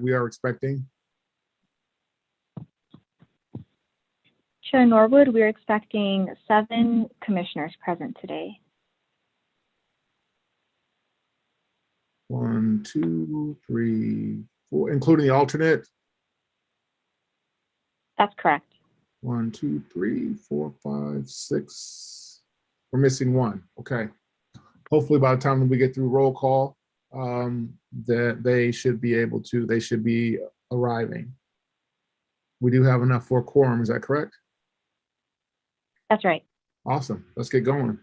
we are expecting? Chair Norwood, we're expecting 7 commissioners present today. 1, 2, 3, 4, including the alternate? That's correct. 1, 2, 3, 4, 5, 6. We're missing 1. Okay. Hopefully by the time that we get through roll call, that they should be arriving. We do have enough for a quorum, is that correct? That's right. Awesome. Let's get going.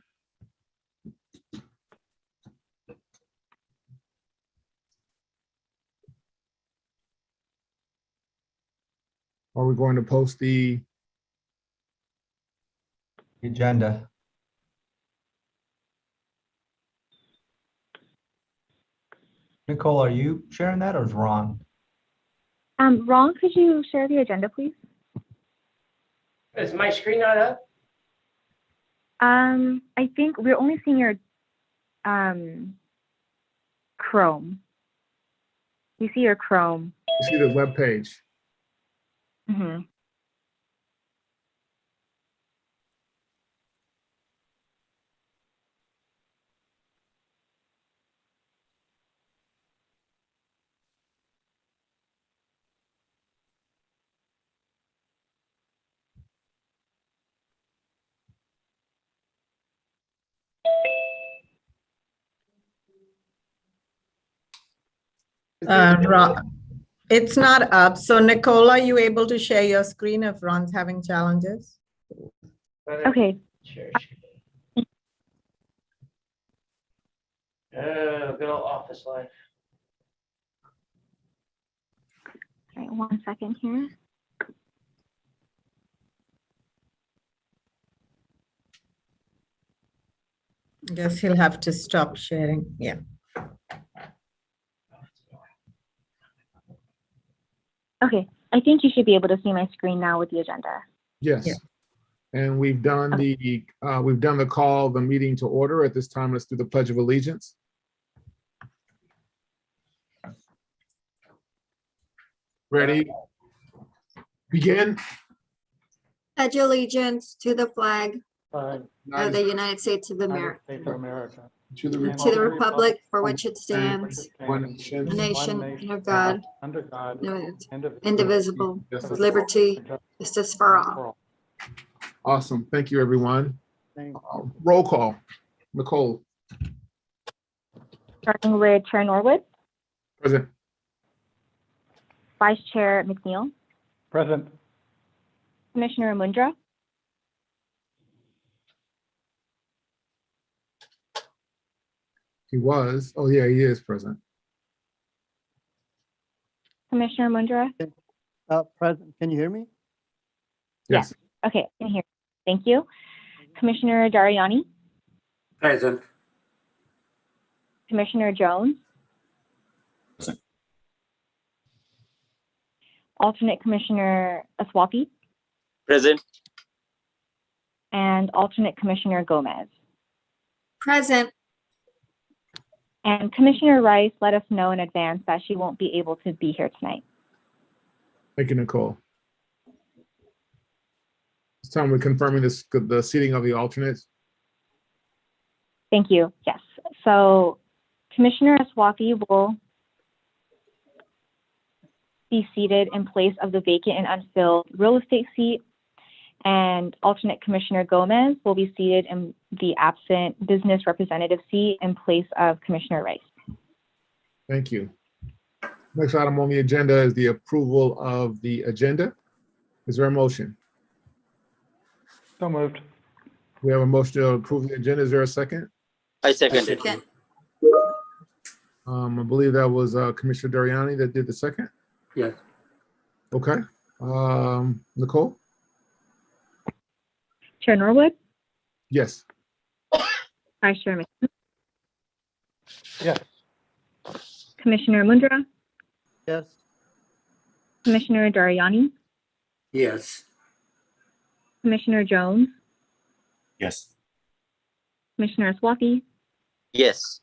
Are we going to post the agenda? Nicole, are you sharing that or is Ron? Ron, could you share the agenda, please? Is my screen not up? I think we're only seeing your Chrome. We see your Chrome. you see the web page? Mm-hmm. Ron, it's not up. So Nicole, are you able to share your screen if Ron's having challenges? Okay. Share screen. Good old office life. All right, 1 second here. I guess he'll have to stop sharing. Yeah. Okay, I think you should be able to see my screen now with the agenda. Yes. Yeah. And we've done the call, the meeting to order. At this time, let's do the Pledge of Allegiance. Ready? Begin. Pledge allegiance to the flag of United the United States of America, To to the republic for which it stands, one a nation. nation under God, indivisible, Yes, with liberty, justice for all. Awesome. Thank you, everyone. Roll call. Nicole. Starting with Chair Norwood, Present. Vice Chair McNeil, Present. Commissioner Mundra, He was. Oh, yeah, he is present. Commissioner Mundra. Present. Can you hear me? Yes. Okay, I can hear. Thank you. Commissioner Dariani, Present. Commissioner Jones. Present. Alternate Commissioner Aswapi, Present. and Alternate Commissioner Gomez. Present. And Commissioner Rice let us know in advance that she won't be able to be here tonight. Thank you, Nicole. This time we're confirming the seating of the alternates. Thank you. Yes. So Commissioner Aswapi will be seated in place of the vacant and unfilled real estate seat, and alternate Commissioner Gomez will be seated in the absent business representative seat in place of Commissioner Rice. Thank you. Next item on the agenda is the approval of the agenda. Is there a motion? So moved. We have a motion to approve the agenda. Is there a second? I second it. Second. I believe that was Commissioner Dariani that did the second. Yes. Okay. Nicole? Chair Norwood, Yes. Vice Chair McNeil, Yes. Commissioner Mundra, Yes. Commissioner Dariani, Yes. Commissioner Jones, Yes. Commissioner Aswapi, Yes.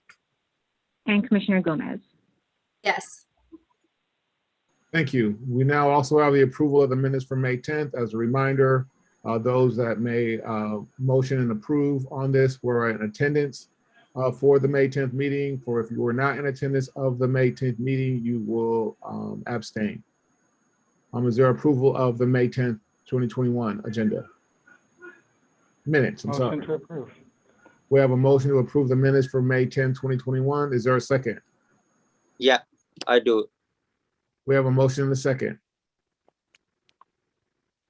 and Commissioner Gomez. Yes. Thank you. We now also have the approval of the minutes for May 10th. As a reminder, those that may motion and approve on this were in attendance for the May 10th meeting. For if you were not in attendance of the May 10th meeting, you will abstain. Is there approval of the May 10th, 2021 agenda? Minutes, I'm sorry. Motion to approve. We have a motion to approve the minutes for May 10, 2021. Is there a second? Yeah, I do. We have a motion and a second.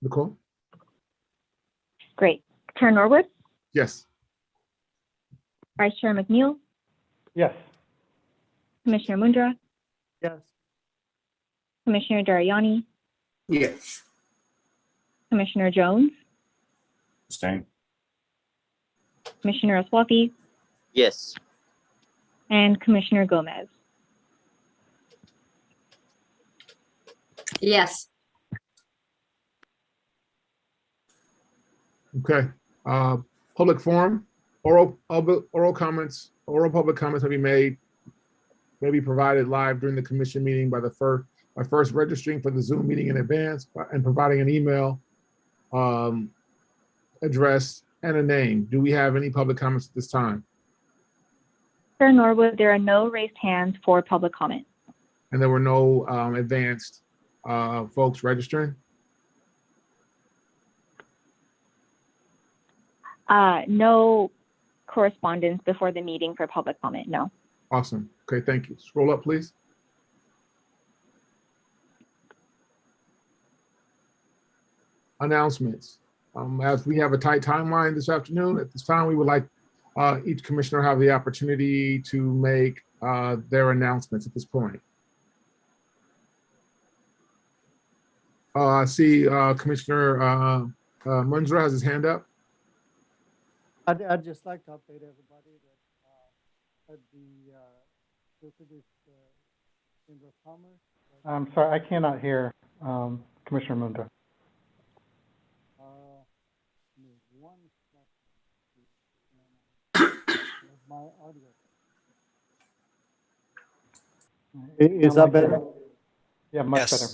Nicole? Great. Chair Norwood, Yes. Vice Chair McNeil, Yes. Commissioner Mundra, Yes. Commissioner Dariani, Yes. Commissioner Jones, Abstain. Commissioner Aswafi, Yes. and Commissioner Gomez. Yes. Okay. Public forum, oral comments, oral public comments may be provided live during the commission meeting by first registering for the Zoom meeting in advance and providing an email address and a name. Do we have any public comments at this time? Chair Norwood, there are no raised hands for public comment. And there were no advanced folks registering? No correspondence before the meeting for public comment, no. Awesome. Okay, thank you. Scroll up, please. Announcements. As we have a tight timeline this afternoon, at this time, we would like each commissioner have the opportunity to make their announcements at this point. I see Commissioner Mundra has his hand up. I'd just like to update everybody that at the Milpitas Chamber of Commerce. I'm sorry, I cannot hear Commissioner Mundra. One second. My audio. Is that better? Yeah, much better.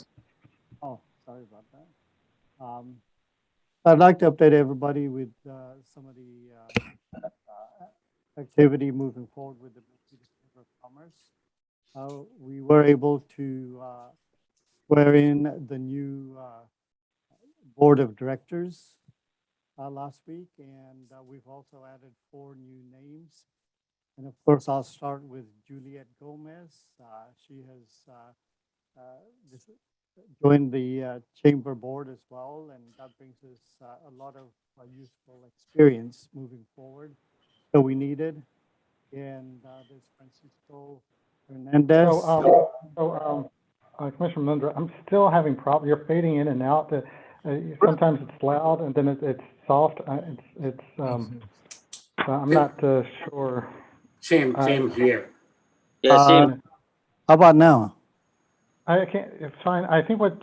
Oh, sorry about that. I'd like to update everybody with some of the activity moving forward with the Milpitas Chamber of Commerce. We were able to swear in the new board of directors last week, and we've also added 4 new names. And of course, I'll start with Juliet Gomez. She has joined the chamber board as well, and that brings us a lot of useful experience moving forward that we needed. And there's Francisco Hernandez. Commissioner Mundra, I'm still having problems. You're fading in and out. Sometimes it's loud and then it's soft. I'm not sure. Same here. Yeah, same. How about now? I can't. It's fine. I think what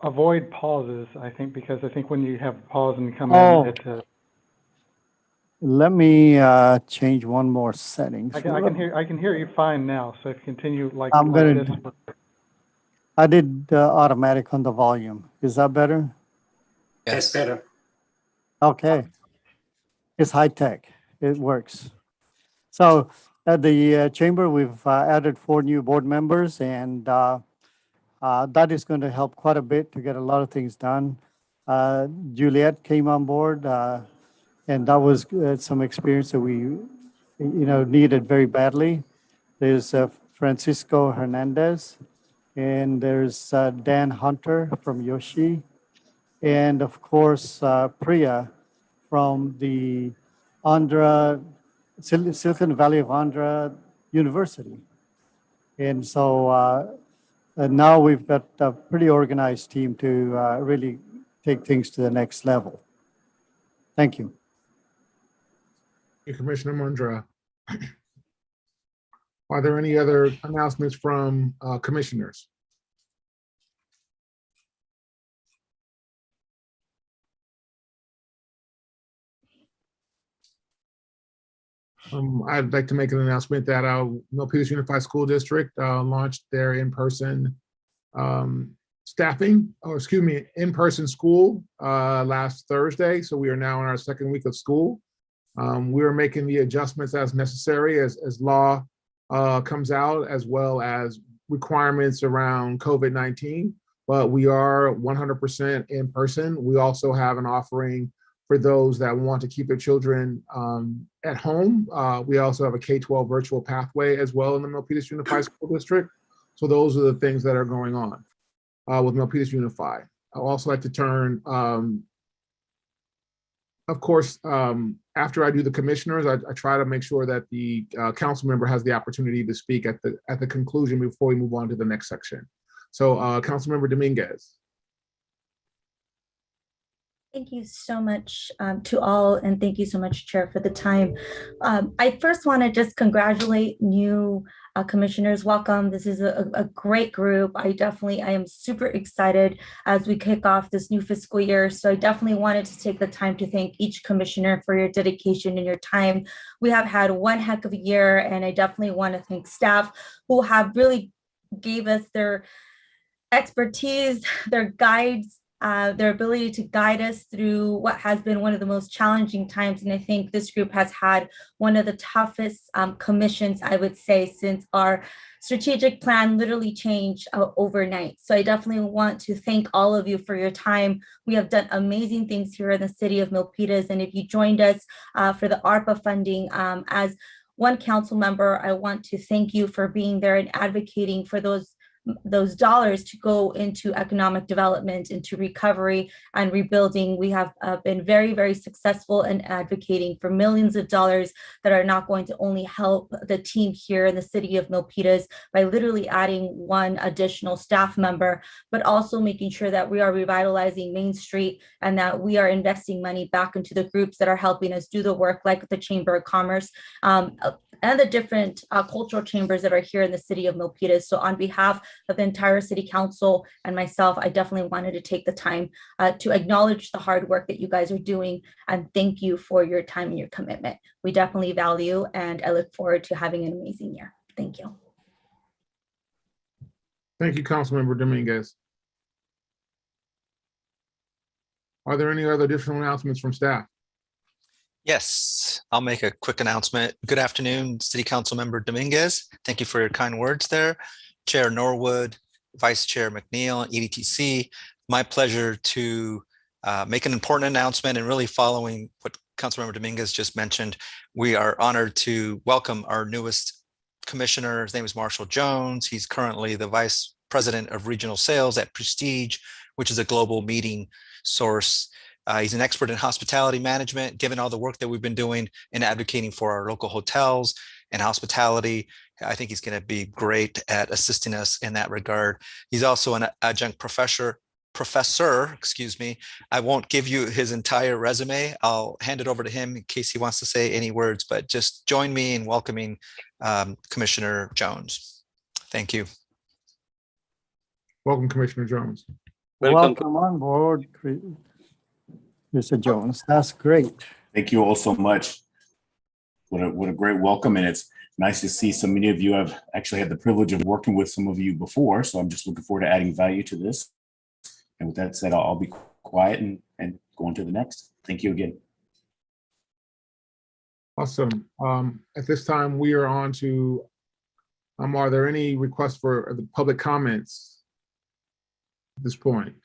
avoid pauses. I think because I think when you have pause and you come in, it. Let me change one more setting. I can hear you fine now. So if you continue like I'm gonna. this. I did automatic on the volume. Is that better? That's better. Okay. It's high tech. It works. So at the chamber, we've added 4 new board members, and that is going to help quite a bit to get a lot of things done. Juliet came on board, and that was some experience that we, needed very badly. There's Francisco Hernandez, and there's Dan Hunter from Yoshi, and of course Priya from the Silicon Valley of Andhra University. And so now we've got a pretty organized team to really take things to the next level. Thank you. Thank you, Commissioner Mundra. Are there any other announcements from commissioners? I'd like to make an announcement that Milpitas Unified School District launched their in-person staffing, or excuse me, in-person school last Thursday. So we are now in our second week of school. We are making the adjustments as necessary as law comes out, as well as requirements around COVID-19, but we are 100% in person. We also have an offering for those that want to keep their children at home. We also have a K-12 virtual pathway as well in the Milpitas Unified School District. So those are the things that are going on with Milpitas Unified. I'd also like to turn, of course, after I do the commissioners, I try to make sure that the council member has the opportunity to speak at the conclusion before we move on to the next section. So Councilmember Dominguez. Thank you so much to all, and thank you so much, Chair, for the time. I first want to just congratulate new commissioners. Welcome. This is a great group. I am super excited as we kick off this new fiscal year. So I definitely wanted to take the time to thank each commissioner for your dedication and your time. We have had one heck of a year, and I definitely want to thank staff who have really gave us their expertise, their guides, their ability to guide us through what has been one of the most challenging times. And I think this group has had one of the toughest commissions, I would say, since our strategic plan literally changed overnight. So I definitely want to thank all of you for your time. We have done amazing things here in the city of Milpitas. And if you joined us for the ARPA funding, as one council member, I want to thank you for being there and advocating for those dollars to go into economic development, into recovery and rebuilding. We have been very, very successful in advocating for millions of dollars that are not going to only help the team here in the city of Milpitas by literally adding one additional staff member, but also making sure that we are revitalizing Main Street and that we are investing money back into the groups that are helping us do the work, like the Chamber of Commerce, and the different cultural chambers that are here in the city of Milpitas. So on behalf of the entire city council and myself, I definitely wanted to take the time to acknowledge the hard work that you guys are doing and thank you for your time and your commitment. We definitely value, and I look forward to having an amazing year. Thank you. Thank you, Councilmember Dominguez. Are there any other additional announcements from staff? Yes, I'll make a quick announcement. Good afternoon, City Council Member Dominguez. Thank you for your kind words there. Chair Norwood, Vice Chair McNeil, EDTC. My pleasure to make an important announcement, and really following what Councilmember Dominguez just mentioned, we are honored to welcome our newest commissioner. His name is Marshall Jones. He's currently the Vice President of Regional Sales at Prestige, which is a global meeting source. He's an expert in hospitality management. Given all the work that we've been doing in advocating for our local hotels and hospitality, I think he's going to be great at assisting us in that regard. He's also an adjunct professor, excuse me. I won't give you his entire resume. I'll hand it over to him in case he wants to say any words, but just join me in welcoming Commissioner Jones. Thank you. Welcome, Commissioner Jones. Welcome on board, Mr. Jones. That's great. Thank you all so much. What a great welcome. And it's nice to see so many of you. I've actually had the privilege of working with some of you before. So I'm just looking forward to adding value to this. And with that said, I'll be quiet and go on to the next. Thank you again. Awesome. At this time, we are on to, are there any requests for the public comments at this point?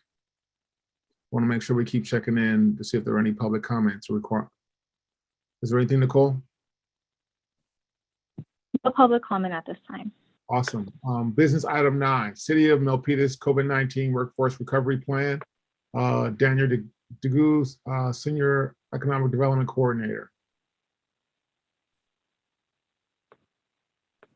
Want to make sure we keep checking in to see if there are any public comments or requirements. Is there anything, Nicole? No public comment at this time. Awesome. Business item 9, City of Milpitas COVID-19 Workforce Recovery Plan. Daniel DeGuz, Senior Economic Development Coordinator.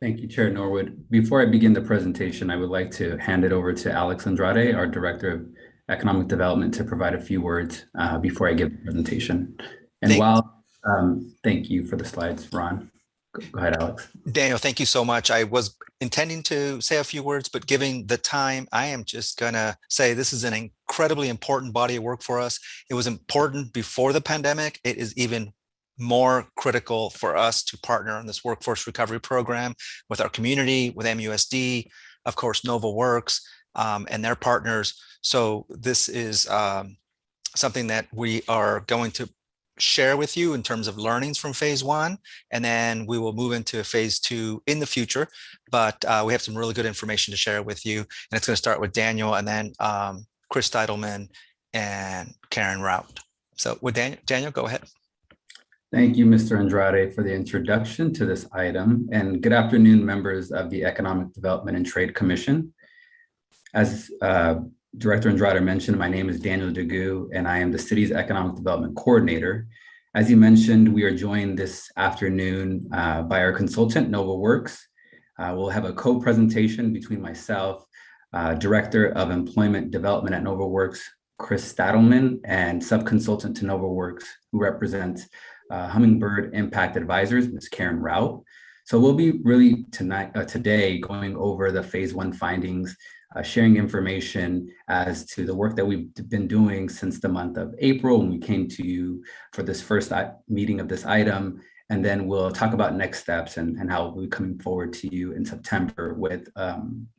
Thank you, Chair Norwood. Before I begin the presentation, I would like to hand it over to Alex Andrade, our Director of Economic Development, to provide a few words before I give the presentation. And thank you for the slides, Ron. Go ahead, Alex. Daniel, thank you so much. I was intending to say a few words, but given the time, I am just gonna say this is an incredibly important body of work for us. It was important before the pandemic. It is even more critical for us to partner on this workforce recovery program with our community, with MUSD, of course, Nova Works, and their partners. So this is something that we are going to share with you in terms of learnings from phase 1, and then we will move into phase 2 in the future. But we have some really good information to share with you, and it's going to start with Daniel, and then Chris Titleman and Karen Rout. So with Daniel, go ahead. Thank you, Mr. Andrade, for the introduction to this item, and good afternoon, members of the Economic Development and Trade Commission. As Director Andrade mentioned, my name is Daniel Degu, and I am the city's Economic Development Coordinator. As he mentioned, we are joined this afternoon by our consultant, NovaWorks. We'll have a co-presentation between myself, Director of Employment Development at NovaWorks, Chris Stadelman, and sub-consultant to NovaWorks, who represents Hummingbird Impact Advisors, Ms. Karen Rout. So we'll be really today going over the phase 1 findings, sharing information as to the work that we've been doing since the month of April when we came to you for this first meeting of this item. And then we'll talk about next steps and how we'll be coming forward to you in September with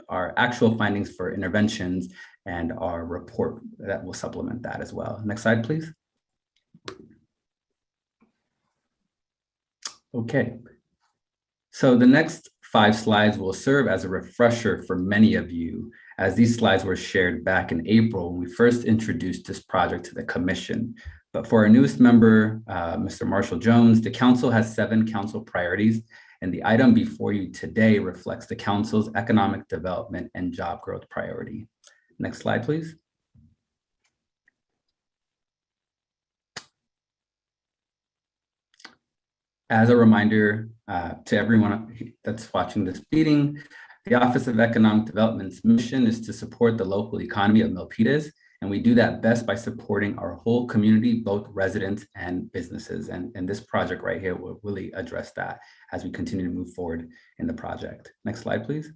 our actual findings for interventions and our report that will supplement that as well. Next slide, please. Okay. So the next 5 slides will serve as a refresher for many of you, as these slides were shared back in April when we first introduced this project to the Commission. But for our newest member, Mr. Marshall Jones, the Council has 7 Council priorities, and the item before you today reflects the Council's economic development and job growth priority. Next slide, please. As a reminder to everyone that's watching this meeting, the Office of Economic Development's mission is to support the local economy of Milpitas, and we do that best by supporting our whole community, both residents and businesses. And this project right here will really address that as we continue to move forward in the project. Next slide, please.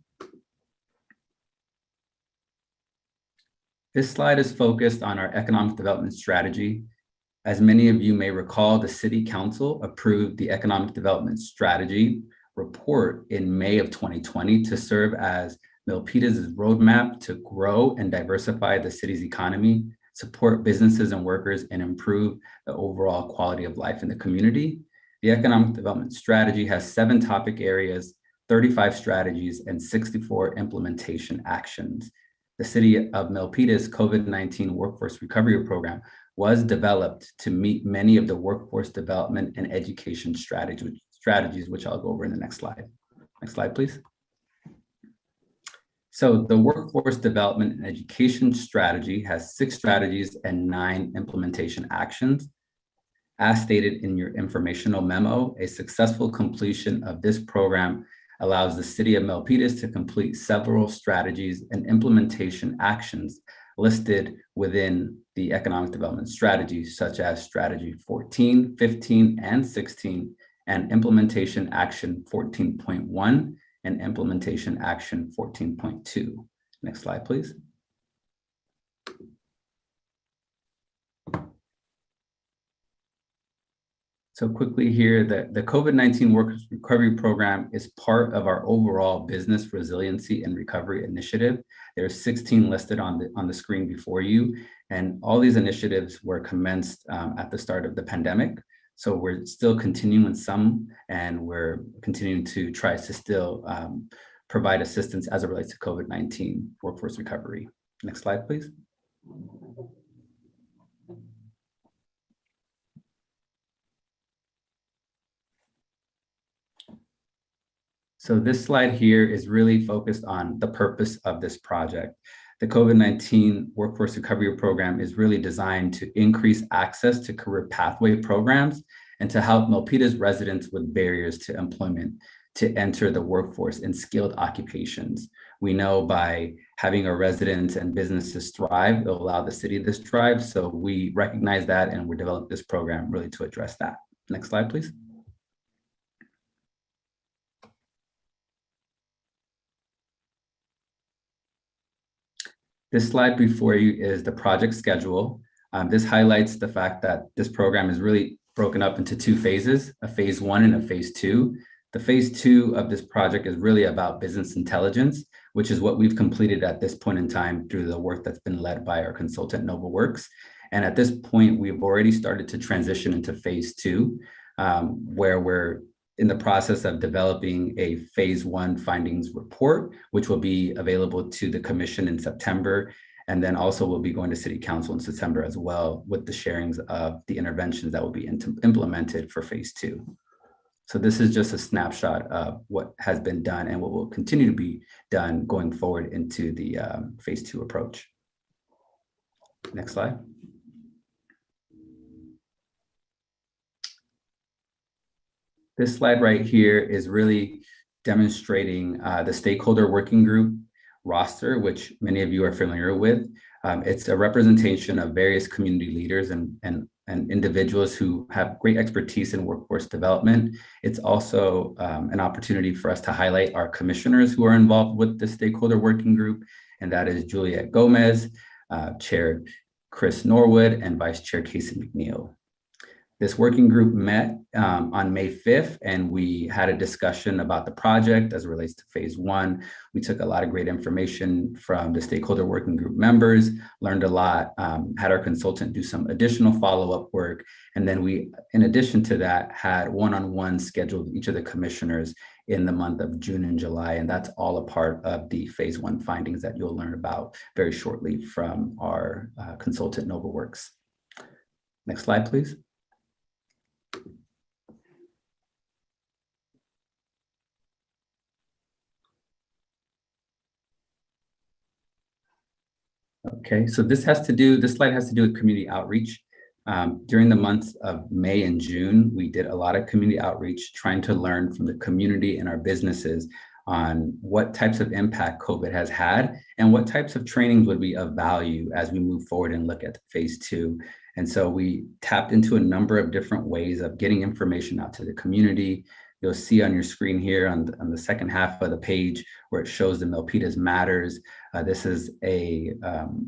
This slide is focused on our economic development strategy. As many of you may recall, the City Council approved the Economic Development Strategy report in May of 2020 to serve as Milpitas' roadmap to grow and diversify the city's economy, support businesses and workers, and improve the overall quality of life in the community. The Economic Development Strategy has 7 topic areas, 35 strategies, and 64 implementation actions. The City of Milpitas COVID-19 Workforce Recovery Program was developed to meet many of the workforce development and education strategies, which I'll go over in the next slide. Next slide, please. So the workforce development and education strategy has 6 strategies and 9 implementation actions. As stated in your informational memo, a successful completion of this program allows the City of Milpitas to complete several strategies and implementation actions listed within the economic development strategy, such as strategy 14, 15, and 16, and implementation action 14.1 and implementation action 14.2. Next slide, please. So quickly here, the COVID-19 Workforce Recovery Program is part of our overall Business Resiliency and Recovery Initiative. There's 16 listed on the screen before you, and all these initiatives were commenced at the start of the pandemic. So we're still continuing some, and we're continuing to try to still provide assistance as it relates to COVID-19 workforce recovery. Next slide, please. So this slide here is really focused on the purpose of this project. The COVID-19 Workforce Recovery Program is really designed to increase access to career pathway programs and to help Milpitas residents with barriers to employment to enter the workforce in skilled occupations. We know by having our residents and businesses thrive, it'll allow the city to thrive. So we recognize that, and we're developing this program really to address that. Next slide, please. This slide before you is the project schedule. This highlights the fact that this program is really broken up into 2 phases, a phase 1 and a phase 2. The phase 2 of this project is really about business intelligence, which is what we've completed at this point in time through the work that's been led by our consultant NovaWorks. And at this point, we've already started to transition into phase 2, where we're in the process of developing a phase 1 findings report, which will be available to the commission in September. And then also we'll be going to City Council in September as well with the sharings of the interventions that will be implemented for phase 2. So this is just a snapshot of what has been done and what will continue to be done going forward into the phase 2 approach. Next slide. This slide right here is really demonstrating the stakeholder working group roster, which many of you are familiar with. It's a representation of various community leaders and individuals who have great expertise in workforce development. It's also an opportunity for us to highlight our commissioners who are involved with the stakeholder working group, and that is Juliet Gomez, Chair Chris Norwood, and Vice Chair Casey McNeil. This working group met on May 5th, and we had a discussion about the project as it relates to phase 1. We took a lot of great information from the stakeholder working group members, learned a lot, had our consultant do some additional follow-up work. And then we, in addition to that, had one-on-one scheduled with each of the commissioners in the month of June and July. And that's all a part of the phase 1 findings that you'll learn about very shortly from our consultant NovaWorks. Next slide, please. Okay, so this slide has to do with community outreach. During the months of May and June, we did a lot of community outreach, trying to learn from the community and our businesses on what types of impact COVID has had and what types of trainings would be of value as we move forward and look at phase 2. And so we tapped into a number of different ways of getting information out to the community. You'll see on your screen here on the second half of the page where it shows the Milpitas Matters. This is a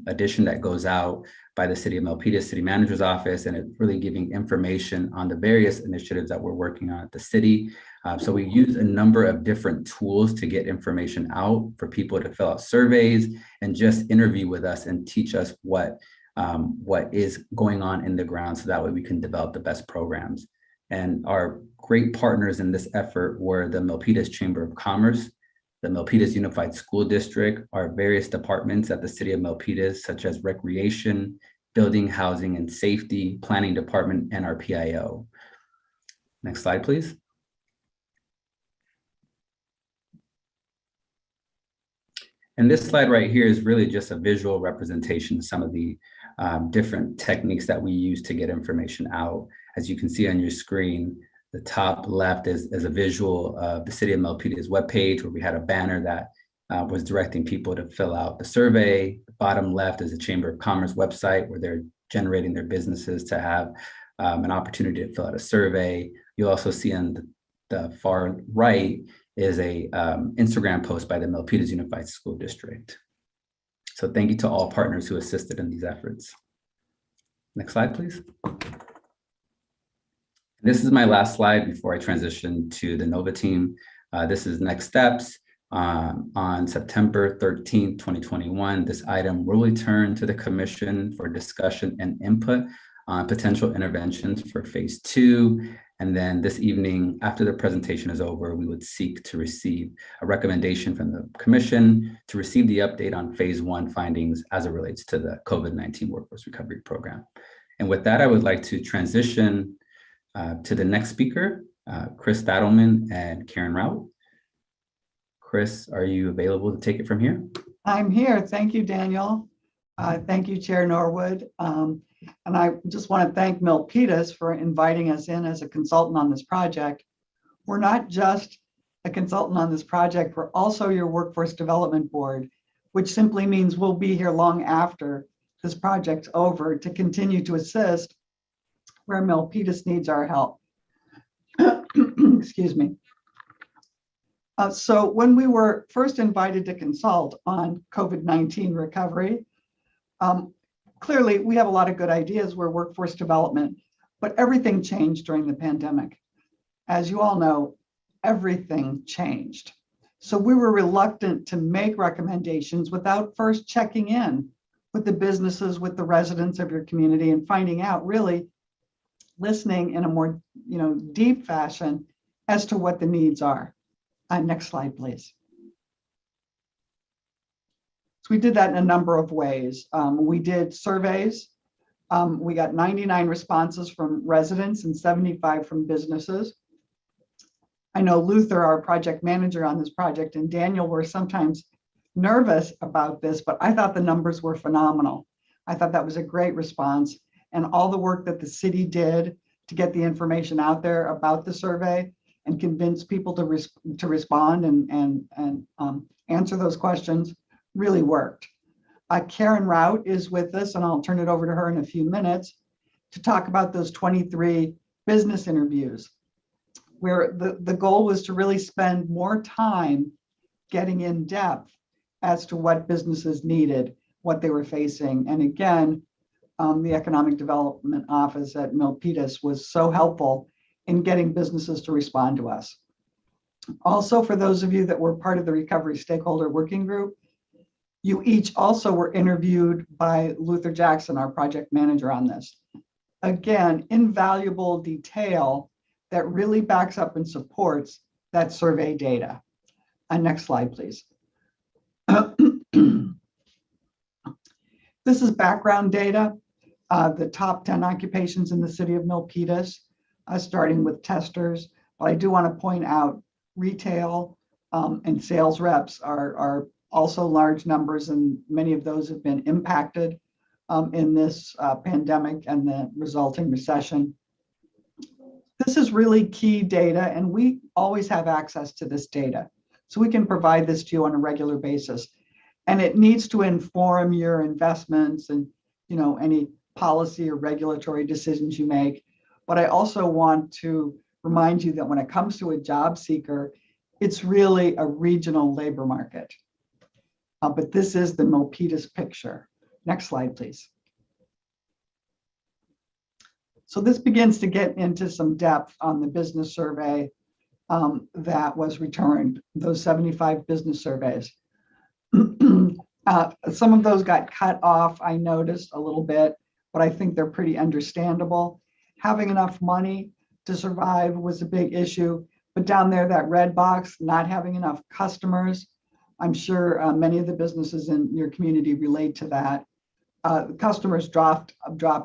edition that goes out by the City of Milpitas City Manager's Office, and it's really giving information on the various initiatives that we're working on at the city. So we use a number of different tools to get information out for people to fill out surveys and just interview with us and teach us what is going on in the ground, so that way we can develop the best programs. And our great partners in this effort were the Milpitas Chamber of Commerce, the Milpitas Unified School District, our various departments at the City of Milpitas, such as Recreation, Building, Housing, and Safety, Planning Department, and our PIO. Next slide, please. And this slide right here is really just a visual representation of some of the different techniques that we use to get information out. As you can see on your screen, the top left is a visual of the City of Milpitas webpage, where we had a banner that was directing people to fill out the survey. The bottom left is the Chamber of Commerce website, where they're generating their businesses to have an opportunity to fill out a survey. You'll also see on the far right is a Instagram post by the Milpitas Unified School District. So thank you to all partners who assisted in these efforts. Next slide, please. This is my last slide before I transition to the NOVA team. This is next steps. On September 13th, 2021, this item will return to the commission for discussion and input on potential interventions for phase 2. And then this evening, after the presentation is over, we would seek to receive a recommendation from the commission to receive the update on phase 1 findings as it relates to the COVID-19 Workforce Recovery Program. And with that, I would like to transition to the next speaker, Chris Stadelman and Karen Rout. Chris, are you available to take it from here? I'm here. Thank you, Daniel. Thank you, Chair Norwood. And I just want to thank Milpitas for inviting us in as a consultant on this project. We're not just a consultant on this project, we're also your Workforce Development Board, which simply means we'll be here long after this project's over to continue to assist where Milpitas needs our help. Excuse me. So when we were first invited to consult on COVID-19 recovery, clearly we have a lot of good ideas. We're workforce development, but everything changed during the pandemic. As you all know, everything changed. So we were reluctant to make recommendations without first checking in with the businesses, with the residents of your community, and finding out, really listening in a more deep fashion as to what the needs are. Next slide, please. So we did that in a number of ways. We did surveys. We got 99 responses from residents and 75 from businesses. I know Luther, our project manager on this project, and Daniel were sometimes nervous about this, but I thought the numbers were phenomenal. I thought that was a great response, and all the work that the city did to get the information out there about the survey and convince people to respond and answer those questions really worked. Karen Rout is with us, and I'll turn it over to her in a few minutes to talk about those 23 business interviews, where the goal was to really spend more time getting in depth as to what businesses needed, what they were facing. And again, the Economic Development Office at Milpitas was so helpful in getting businesses to respond to us. Also, for those of you that were part of the Recovery Stakeholder Working Group, you each also were interviewed by Luther Jackson, our project manager on this. Again, invaluable detail that really backs up and supports that survey data. Next slide, please. This is background data, the top 10 occupations in the city of Milpitas, starting with testers. But I do want to point out retail and sales reps are also large numbers, and many of those have been impacted in this pandemic and the resulting recession. This is really key data, and we always have access to this data. So we can provide this to you on a regular basis. And it needs to inform your investments and any policy or regulatory decisions you make. But I also want to remind you that when it comes to a job seeker, it's really a regional labor market. But this is the Milpitas picture. Next slide, please. So this begins to get into some depth on the business survey that was returned, those 75 business surveys. Some of those got cut off, I noticed a little bit, but I think they're pretty understandable. Having enough money to survive was a big issue, but down there, that red box, not having enough customers, I'm sure many of the businesses in your community relate to that. Customers dropped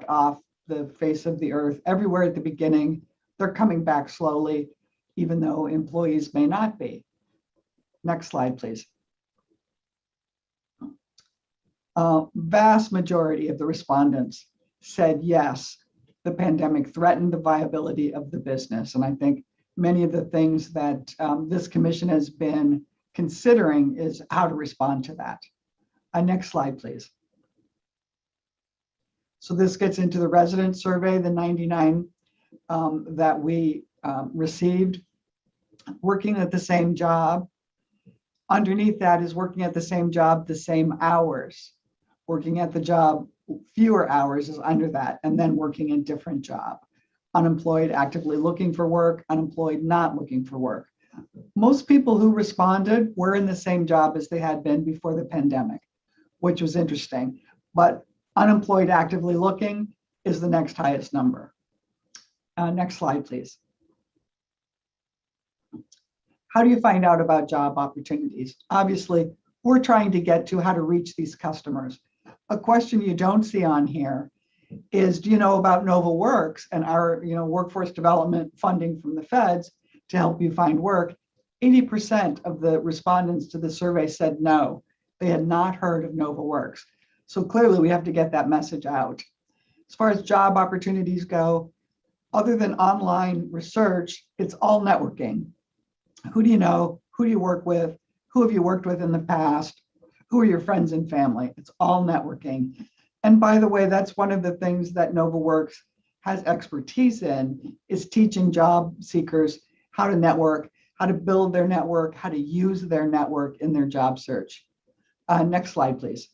off the face of the earth everywhere at the beginning. They're coming back slowly, even though employees may not be. Next slide, please. Vast majority of the respondents said yes, the pandemic threatened the viability of the business. And I think many of the things that this commission has been considering is how to respond to that. Next slide, please. So this gets into the resident survey, the 99 that we received. Working at the same job. Underneath that is working at the same job, the same hours. Working at the job, fewer hours is under that, and then working a different job. Unemployed, actively looking for work, unemployed, not looking for work. Most people who responded were in the same job as they had been before the pandemic, which was interesting. But unemployed, actively looking is the next highest number. Next slide, please. How do you find out about job opportunities? Obviously, we're trying to get to how to reach these customers. A question you don't see on here is, do you know about NovaWorks and our workforce development funding from the feds to help you find work? 80% of the respondents to the survey said no, they had not heard of NovaWorks. So clearly we have to get that message out. As far as job opportunities go, other than online research, it's all networking. Who do you know? Who do you work with? Who have you worked with in the past? Who are your friends and family? It's all networking. And by the way, that's one of the things that NovaWorks has expertise in, is teaching job seekers how to network, how to build their network, how to use their network in their job search. Next slide, please.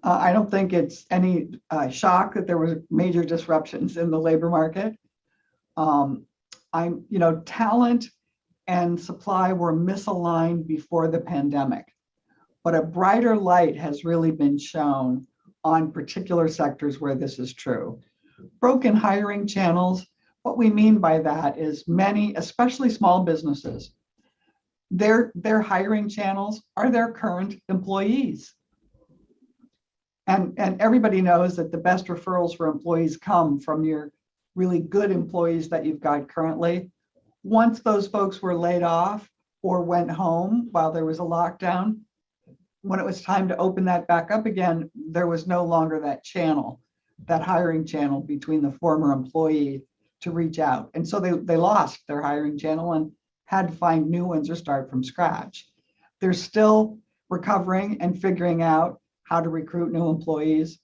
I don't think it's any shock that there were major disruptions in the labor market. Talent and supply were misaligned before the pandemic. But a brighter light has really been shown on particular sectors where this is true. Broken hiring channels, what we mean by that is many, especially small businesses, their hiring channels are their current employees. And everybody knows that the best referrals for employees come from your really good employees that you've got currently. Once those folks were laid off or went home while there was a lockdown, when it was time to open that back up again, there was no longer that channel, that hiring channel between the former employee to reach out. And so they lost their hiring channel and had to find new ones or start from scratch. They're still recovering and figuring out how to recruit new employees.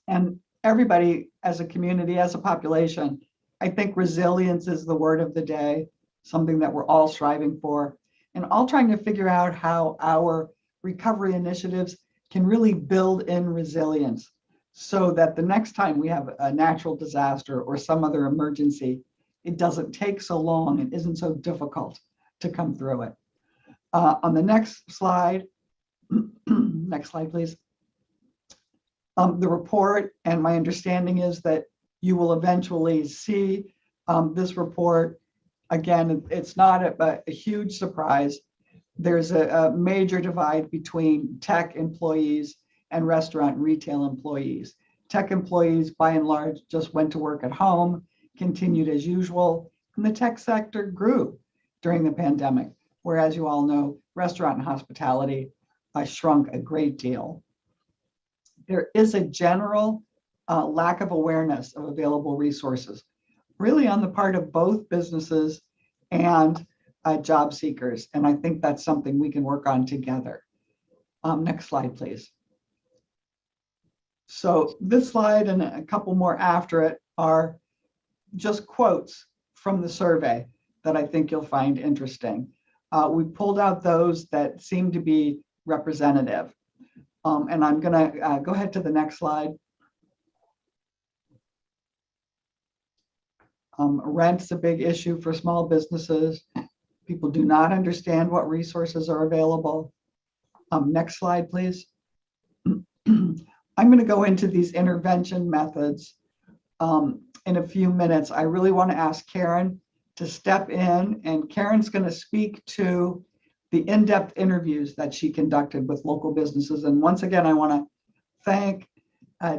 And everybody as a community, as a population, I think resilience is the word of the day, something that we're all striving for, and all trying to figure out how our recovery initiatives can really build in resilience so that the next time we have a natural disaster or some other emergency, it doesn't take so long and isn't so difficult to come through it. On the next slide, next slide, please. The report, and my understanding is that you will eventually see this report. Again, it's not a huge surprise. There's a major divide between tech employees and restaurant and retail employees. Tech employees, by and large, just went to work at home, continued as usual, and the tech sector grew during the pandemic, whereas you all know, restaurant and hospitality shrunk a great deal. There is a general lack of awareness of available resources, really on the part of both businesses and job seekers. And I think that's something we can work on together. Next slide, please. So this slide and a couple more after it are just quotes from the survey that I think you'll find interesting. We pulled out those that seem to be representative. And I'm gonna go ahead to the next slide. Rent's a big issue for small businesses. People do not understand what resources are available. Next slide, please. I'm going to go into these intervention methods in a few minutes. I really want to ask Karen to step in, and Karen's going to speak to the in-depth interviews that she conducted with local businesses. And once again, I want to thank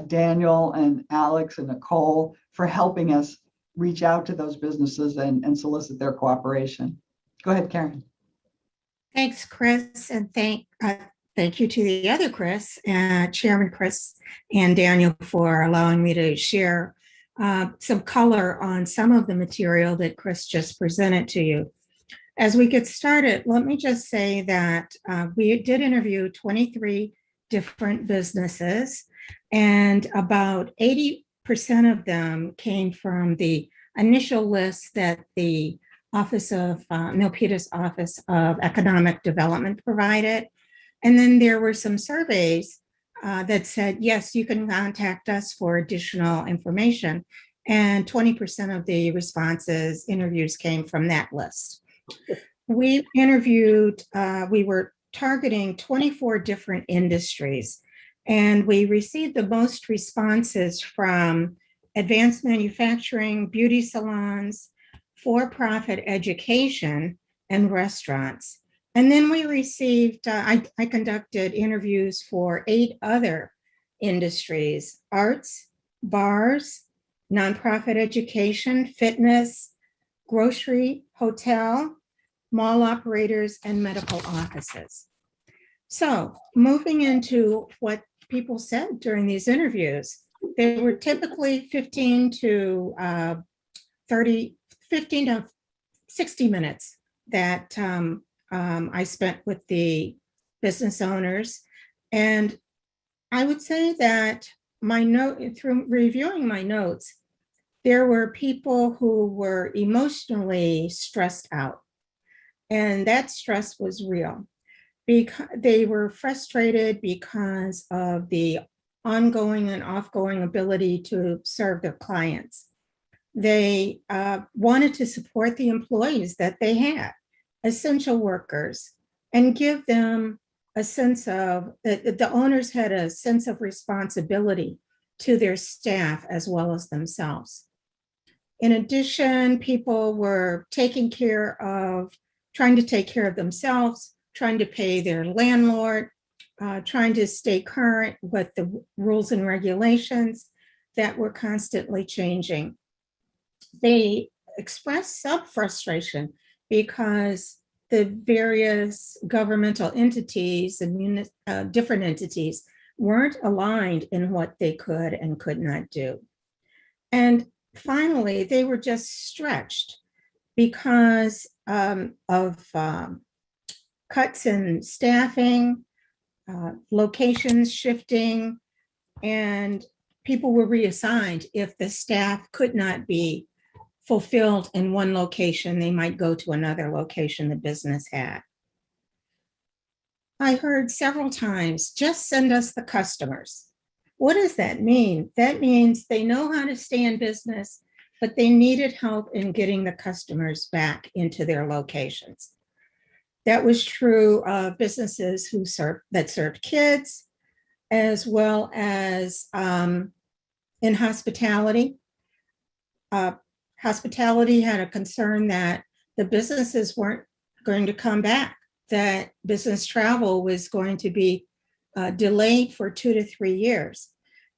Daniel and Alex and Nicole for helping us reach out to those businesses and solicit their cooperation. Go ahead, Karen. Thanks, Chris, and thank you to the other Chris, Chairman Chris and Daniel, for allowing me to share some color on some of the material that Chris just presented to you. As we get started, let me just say that we did interview 23 different businesses, and about 80% of them came from the initial list that the Milpitas Office of Economic Development provided. And then there were some surveys that said, yes, you can contact us for additional information. And 20% of the responses, interviews came from that list. We interviewed, we were targeting 24 different industries, and we received the most responses from advanced manufacturing, beauty salons, for-profit education, and restaurants. And then we received, I conducted interviews for 8 other industries: arts, bars, nonprofit education, fitness, grocery, hotel, mall operators, and medical offices. So moving into what people said during these interviews, they were typically 15 to 60 minutes that I spent with the business owners. And I would say that through reviewing my notes, there were people who were emotionally stressed out. And that stress was real, because they were frustrated because of the ongoing and offgoing ability to serve their clients. They wanted to support the employees that they had, essential workers and give them a sense of, the owners had a sense of responsibility to their staff as well as themselves. In addition, people were trying to take care of themselves, trying to pay their landlord, trying to stay current with the rules and regulations that were constantly changing. They expressed some frustration because the various governmental entities and different entities weren't aligned in what they could and could not do. And finally, they were just stretched because of cuts in staffing, locations shifting, and people were reassigned. If the staff could not be fulfilled in one location, they might go to another location the business had. I heard several times, just send us the customers. What does that mean? That means they know how to stay in business, but they needed help in getting the customers back into their locations. That was true of businesses that served kids, as well as in hospitality. Hospitality had a concern that the businesses weren't going to come back, that business travel was going to be delayed for 2 to 3 years.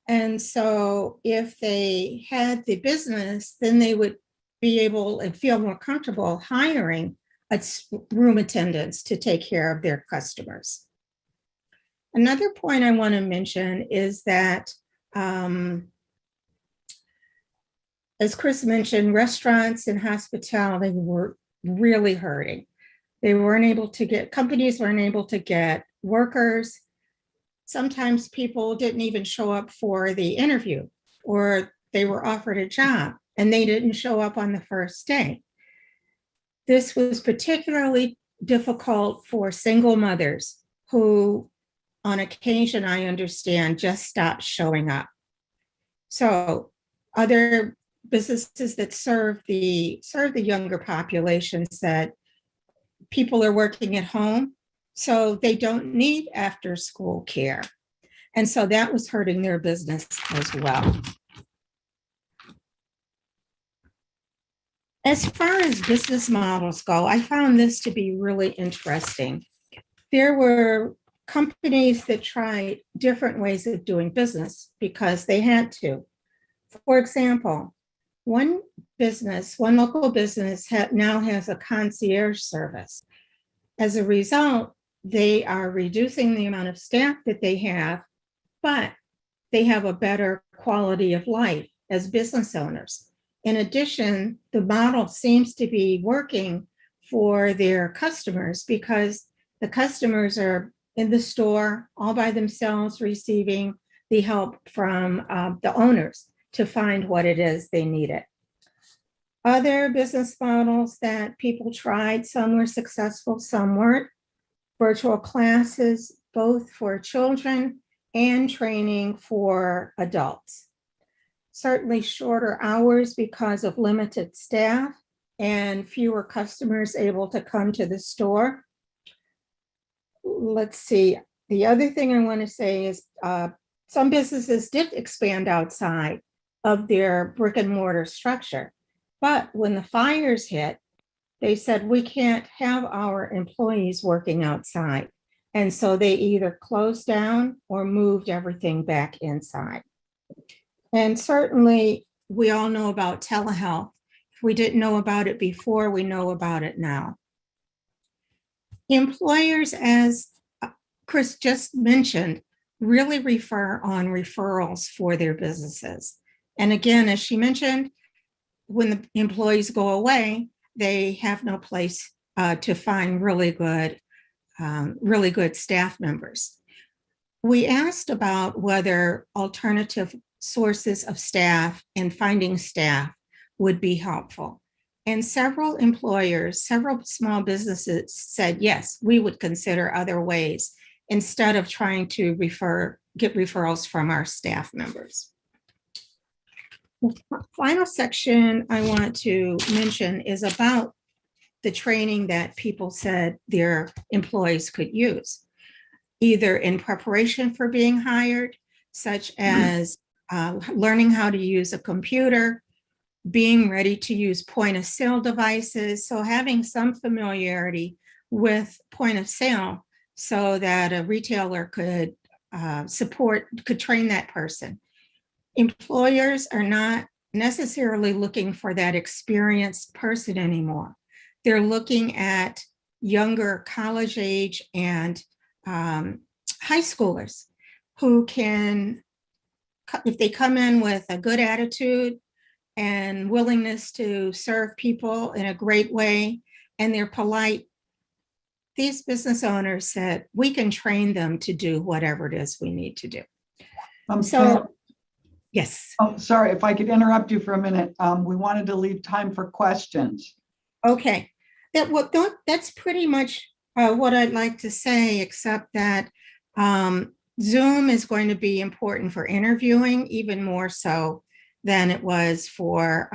And so if they had the business, then they would be able and feel more comfortable hiring room attendants to take care of their customers. Another point I want to mention is that, as Chris mentioned, restaurants and hospitality were really hurting. Companies weren't able to get workers. Sometimes people didn't even show up for the interview, or they were offered a job and they didn't show up on the first day. This was particularly difficult for single mothers who, on occasion, I understand, just stopped showing up. So other businesses that serve the younger population said people are working at home, so they don't need after school care. And so that was hurting their business as well. As far as business models go, I found this to be really interesting. There were companies that tried different ways of doing business because they had to. For example, one local business now has a concierge service. As a result, they are reducing the amount of staff that they have, but they have a better quality of life as business owners. In addition, the model seems to be working for their customers because the customers are in the store all by themselves, receiving the help from the owners to find what it is they needed. Other business models that people tried, some were successful, some weren't. Virtual classes, both for children and training for adults. Certainly shorter hours because of limited staff and fewer customers able to come to the store. Let's see. The other thing I want to say is some businesses did expand outside of their brick and mortar structure. But when the fires hit, they said, we can't have our employees working outside. And so they either closed down or moved everything back inside. And certainly we all know about telehealth. If we didn't know about it before, we know about it now. Employers, as Chris just mentioned, really refer on referrals for their businesses. And again, as she mentioned, when the employees go away, they have no place to find really good staff members. We asked about whether alternative sources of staff and finding staff would be helpful. And several employers, several small businesses said, yes, we would consider other ways instead of trying to get referrals from our staff members. The final section I want to mention is about the training that people said their employees could use, either in preparation for being hired, such as learning how to use a computer, being ready to use point of sale devices. So having some familiarity with point of sale so that a retailer could could train that person. Employers are not necessarily looking for that experienced person anymore. They're looking at younger college age and high schoolers who can, if they come in with a good attitude and willingness to serve people in a great way, and they're polite, these business owners said, we can train them to do whatever it is we need to do. So, yes. Oh, sorry, if I could interrupt you for a minute. We wanted to leave time for questions. Okay, that's pretty much what I'd like to say, except that Zoom is going to be important for interviewing, even more so than it was for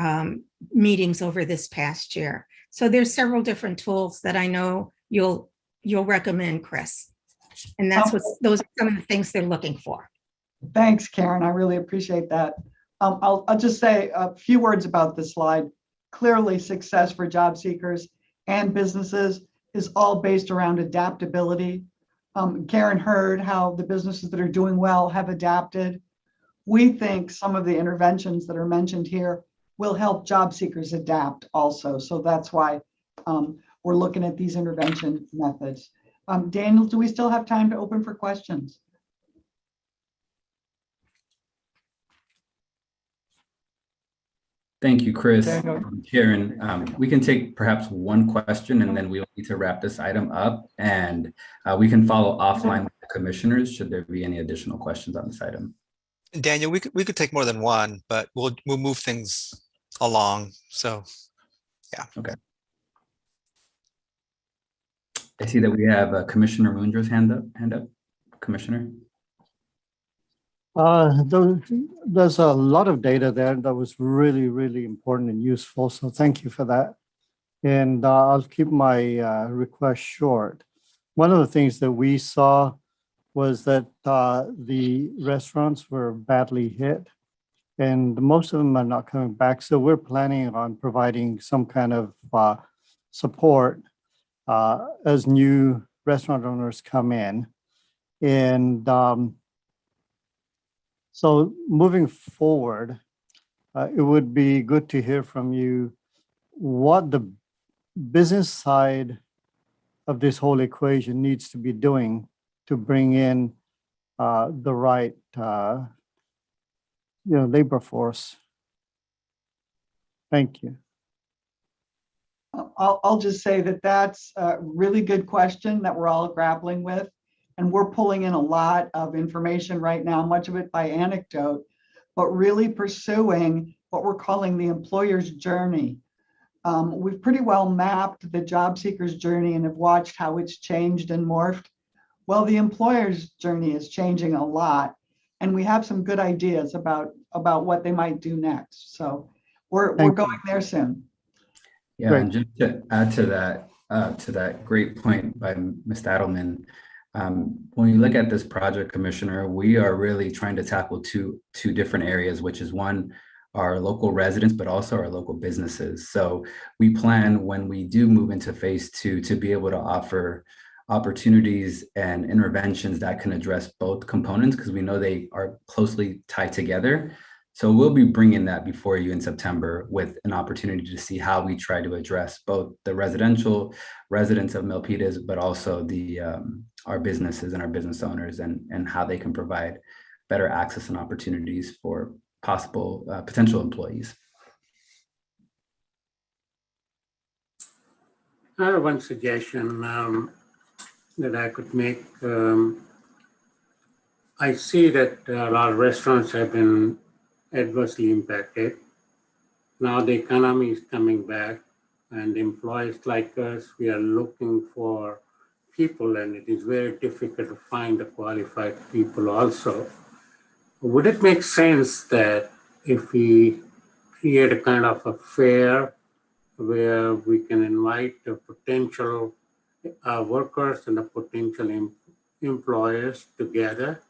meetings over this past year. So there's several different tools that I know you'll recommend, Chris. And those are some of the things they're looking for. Thanks, Karen. I really appreciate that. I'll just say a few words about this slide. Clearly, success for job seekers and businesses is all based around adaptability. Karen heard how the businesses that are doing well have adapted. We think some of the interventions that are mentioned here will help job seekers adapt also. So that's why we're looking at these intervention methods. Daniel, do we still have time to open for questions? Thank you, Chris. Daniel. Karen, we can take perhaps one question and then we'll need to wrap this item up, and we can follow offline with the commissioners should there be any additional questions on this item. Daniel, we could take more than one, but we'll move things along. So, yeah. Okay. I see that we have Commissioner Mundra's hand up. Commissioner. There's a lot of data there that was really, really important and useful. So thank you for that. And I'll keep my request short. One of the things that we saw was that the restaurants were badly hit and most of them are not coming back. So we're planning on providing some kind of support as new restaurant owners come in. And so moving forward, it would be good to hear from you what the business side of this whole equation needs to be doing to bring in the right labor force. Thank you. I'll just say that that's a really good question that we're all grappling with. And we're pulling in a lot of information right now, much of it by anecdote, but really pursuing what we're calling the employer's journey. We've pretty well mapped the job seeker's journey and have watched how it's changed and morphed. Well, the employer's journey is changing a lot, and we have some good ideas about what they might do next. So we're going there soon. Yeah, great. And just to add to that great point by Ms. Adelman, when you look at this project, Commissioner, we are really trying to tackle two different areas, which is one, our local residents, but also our local businesses. So we plan, when we do move into phase 2, to be able to offer opportunities and interventions that can address both components, because we know they are closely tied together. So we'll be bringing that before you in September with an opportunity to see how we try to address both the residential residents of Milpitas, but also the our businesses and our business owners, and how they can provide better access and opportunities for possible potential employees. I have one suggestion that I could make. I see that a lot of restaurants have been adversely impacted. Now the economy is coming back, and employees like us, we are looking for people, and it is very difficult to find the qualified people also. Would it make sense that if we create a kind of a fair where we can invite the potential workers and the potential employers together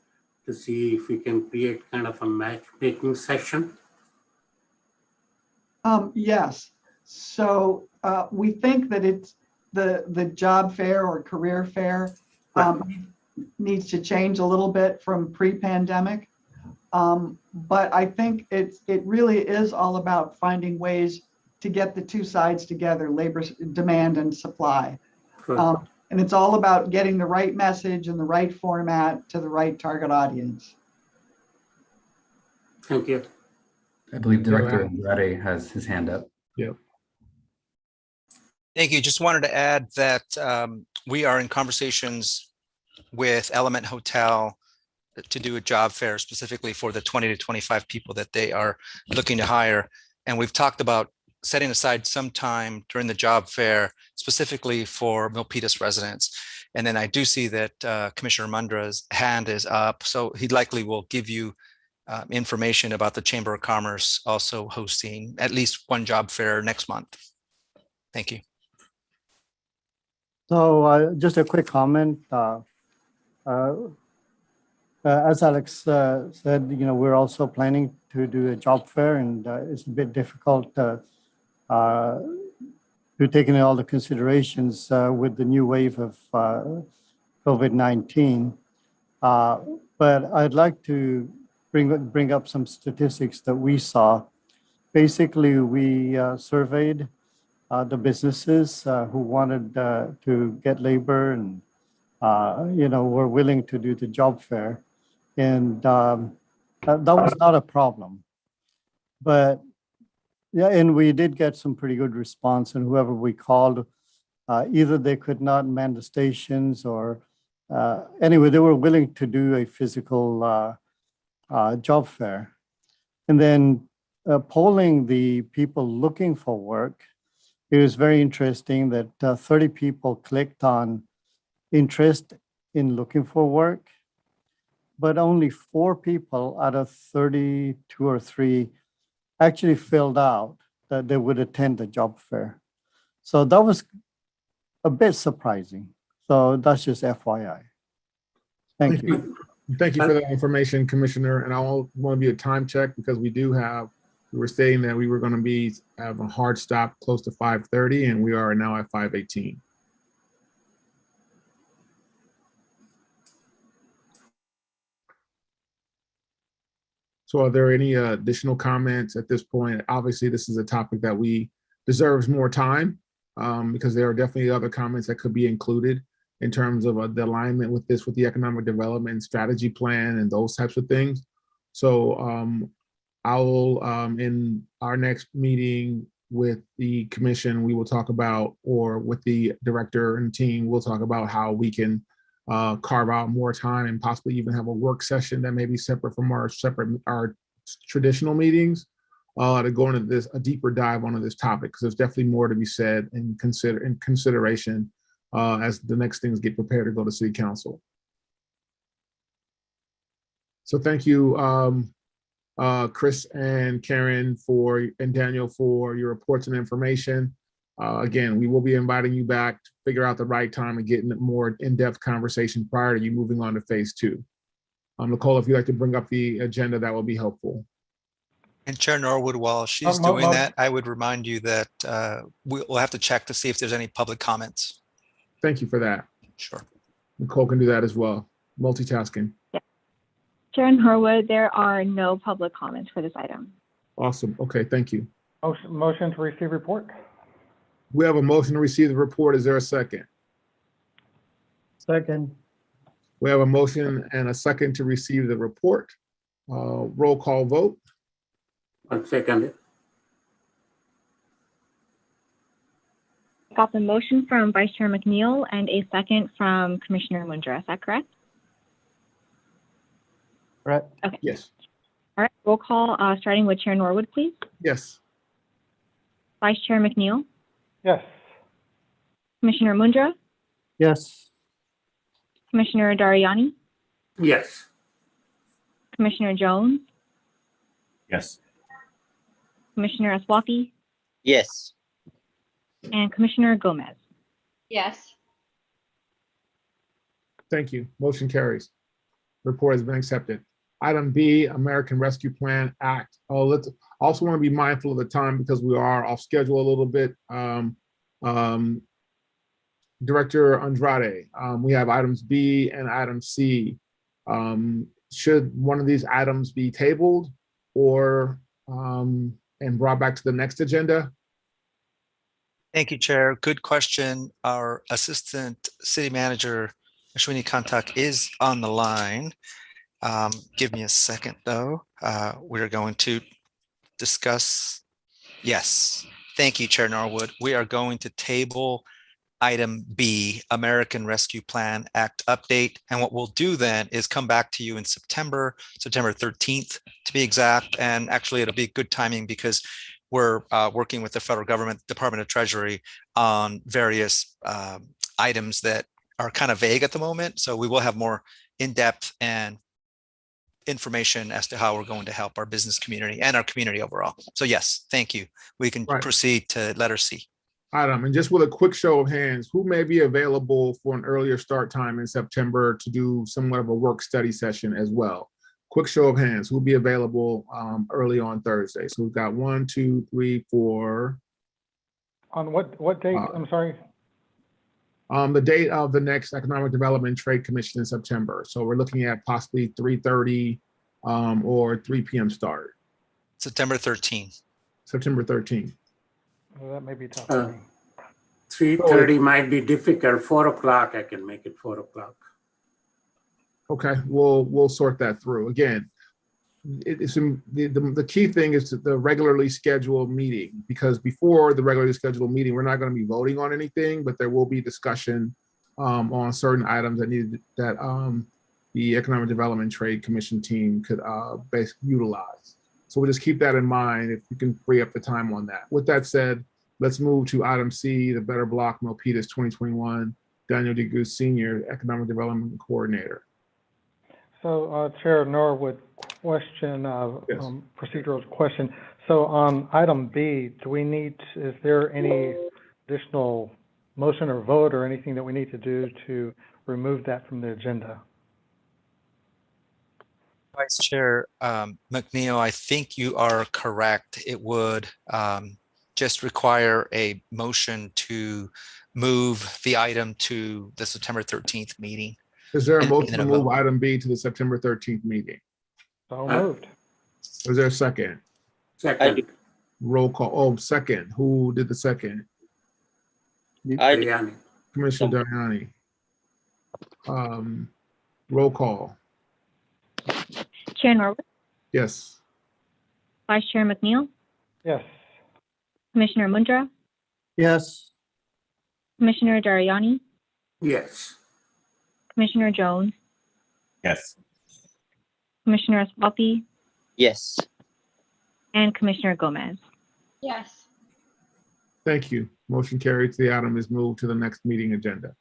to see if we can create kind of a matchmaking session. Yes. So we think that it's the job fair or career fair needs to change a little bit from pre-pandemic. But I think it really is all about finding ways to get the two sides together, labor demand and supply. And it's all about getting the right message and the right format to the right target audience. Thank you. I believe Director Andrade has his hand up. Yep. Thank you. Just wanted to add that we are in conversations with Element Hotel to do a job fair specifically for the 20 to 25 people that they are looking to hire. And we've talked about setting aside some time during the job fair specifically for Milpitas residents. And then I do see that Commissioner Mundra's hand is up. So he likely will give you information about the Chamber of Commerce also hosting at least one job fair next month. Thank you. So just a quick comment. As Alex said, we're also planning to do a job fair, and it's a bit difficult to take in all the considerations with the new wave of COVID-19. But I'd like to bring up some statistics that we saw. Basically, we surveyed the businesses who wanted to get labor and were willing to do the job fair, and that was not a problem. But yeah, and we did get some pretty good response, and whoever we called, either they could not man the stations or anyway, they were willing to do a physical job fair. And then polling the people looking for work, it was very interesting that 30 people clicked on interest in looking for work, but only 4 people out of 32 or 3 actually filled out that they would attend the job fair. So that was a bit surprising. So that's just FYI. Thank you. Thank you for that information, Commissioner. And I want to be a time check because we were saying that we were going to have a hard stop close to 5:30, and we are now at 5:18. So are there any additional comments at this point? Obviously, this is a topic that deserves more time because there are definitely other comments that could be included in terms of the alignment with the economic development strategy plan and those types of things. So I will, in our next meeting with the commission, we will talk about, or with the director and team, we'll talk about how we can carve out more time and possibly even have a work session that may be separate from our traditional meetings to go into a deeper dive onto this topic, because there's definitely more to be said and consideration as the next things get prepared to go to City Council. So thank you, Chris and Karen and Daniel for your reports and information. Again, we will be inviting you back to figure out the right time and getting a more in-depth conversation prior to you moving on to phase 2. Nicole, if you'd like to bring up the agenda, that will be helpful. And Chair Norwood, while she's doing that, I would remind you that we'll have to check to see if there's any public comments. Thank you for that. Sure. Nicole can do that as well. Multitasking. Yeah. Chair Norwood, there are no public comments for this item. Awesome. Okay, thank you. Motion to receive report. We have a motion to receive the report. Is there a second? Second. We have a motion and a second to receive the report. Roll call vote. 1 second. Got the motion from Vice Chair McNeil and a second from Commissioner Mundra. Is that correct? Right. Okay. Yes. All right. Roll call, starting with Chair Norwood, please. Yes. Vice Chair McNeil. Yes. Commissioner Mundra. Yes. Commissioner Dariani. Yes. Commissioner Jones. Yes. Commissioner Aswafi. Yes. and Commissioner Gomez. Yes. Thank you. Motion carries. Report has been accepted. Item B, American Rescue Plan Act. Oh, let's also want to be mindful of the time because we are off schedule a little bit. Director Andrade, we have items B and item C. Should one of these items be tabled or and brought back to the next agenda? Thank you, Chair. Good question. Our Assistant City Manager, Ashwini Kantak, is on the line. Give me a second, though. We're going to discuss. Yes. Thank you, Chair Norwood. We are going to table item B, American Rescue Plan Act update. And what we'll do then is come back to you in September 13th to be exact. And actually, it'll be good timing because we're working with the federal government, Department of Treasury, on various items that are kind of vague at the moment. So we will have more in-depth and information as to how we're going to help our business community and our community overall. So yes, thank you. We can proceed to letter C. Item, and just with a quick show of hands, who may be available for an earlier start time in September to do somewhat of a work study session as well? Quick show of hands, who'll be available early on Thursday? So we've got 1, 2, 3, 4. On what date? I'm sorry. The date of the next Economic Development Trade Commission in September. So we're looking at possibly 3:30 or 3 p.m. start. September 13th. September 13th. Well, that may be tough. 3:30 might be difficult. 4 o'clock, I can make it 4 o'clock. Okay, we'll sort that through. Again, the key thing is the regularly scheduled meeting, because before the regularly scheduled meeting, we're not going to be voting on anything, but there will be discussion on certain items that the Economic Development Trade Commission team could utilize. So we'll just keep that in mind if you can free up the time on that. With that said, let's move to item C, the Better Block Milpitas 2021, Daniel D. Goose Sr., Economic Development Coordinator. So Chair Norwood, question, Yes. Procedural question. So on item B, is there any additional motion or vote or anything that we need to do to remove that from the agenda? Vice Chair McNeil, I think you are correct. It would just require a motion to move the item to the September 13th meeting. Is there a And motion then to a move vote. item B to the September 13th meeting? So moved. Is there a second? Second. Roll call. Oh, second. Who did the second? Biryani. Commissioner Dariani. Roll call. Chair Norwood, Yes. Vice Chair McNeil, Yes. Commissioner Mundra, Yes. Commissioner Dariani, Yes. Commissioner Jones, Yes. Commissioner Aswafi, Yes. and Commissioner Gomez. Yes. Thank you. Motion carried. The item is moved to the next meeting agenda.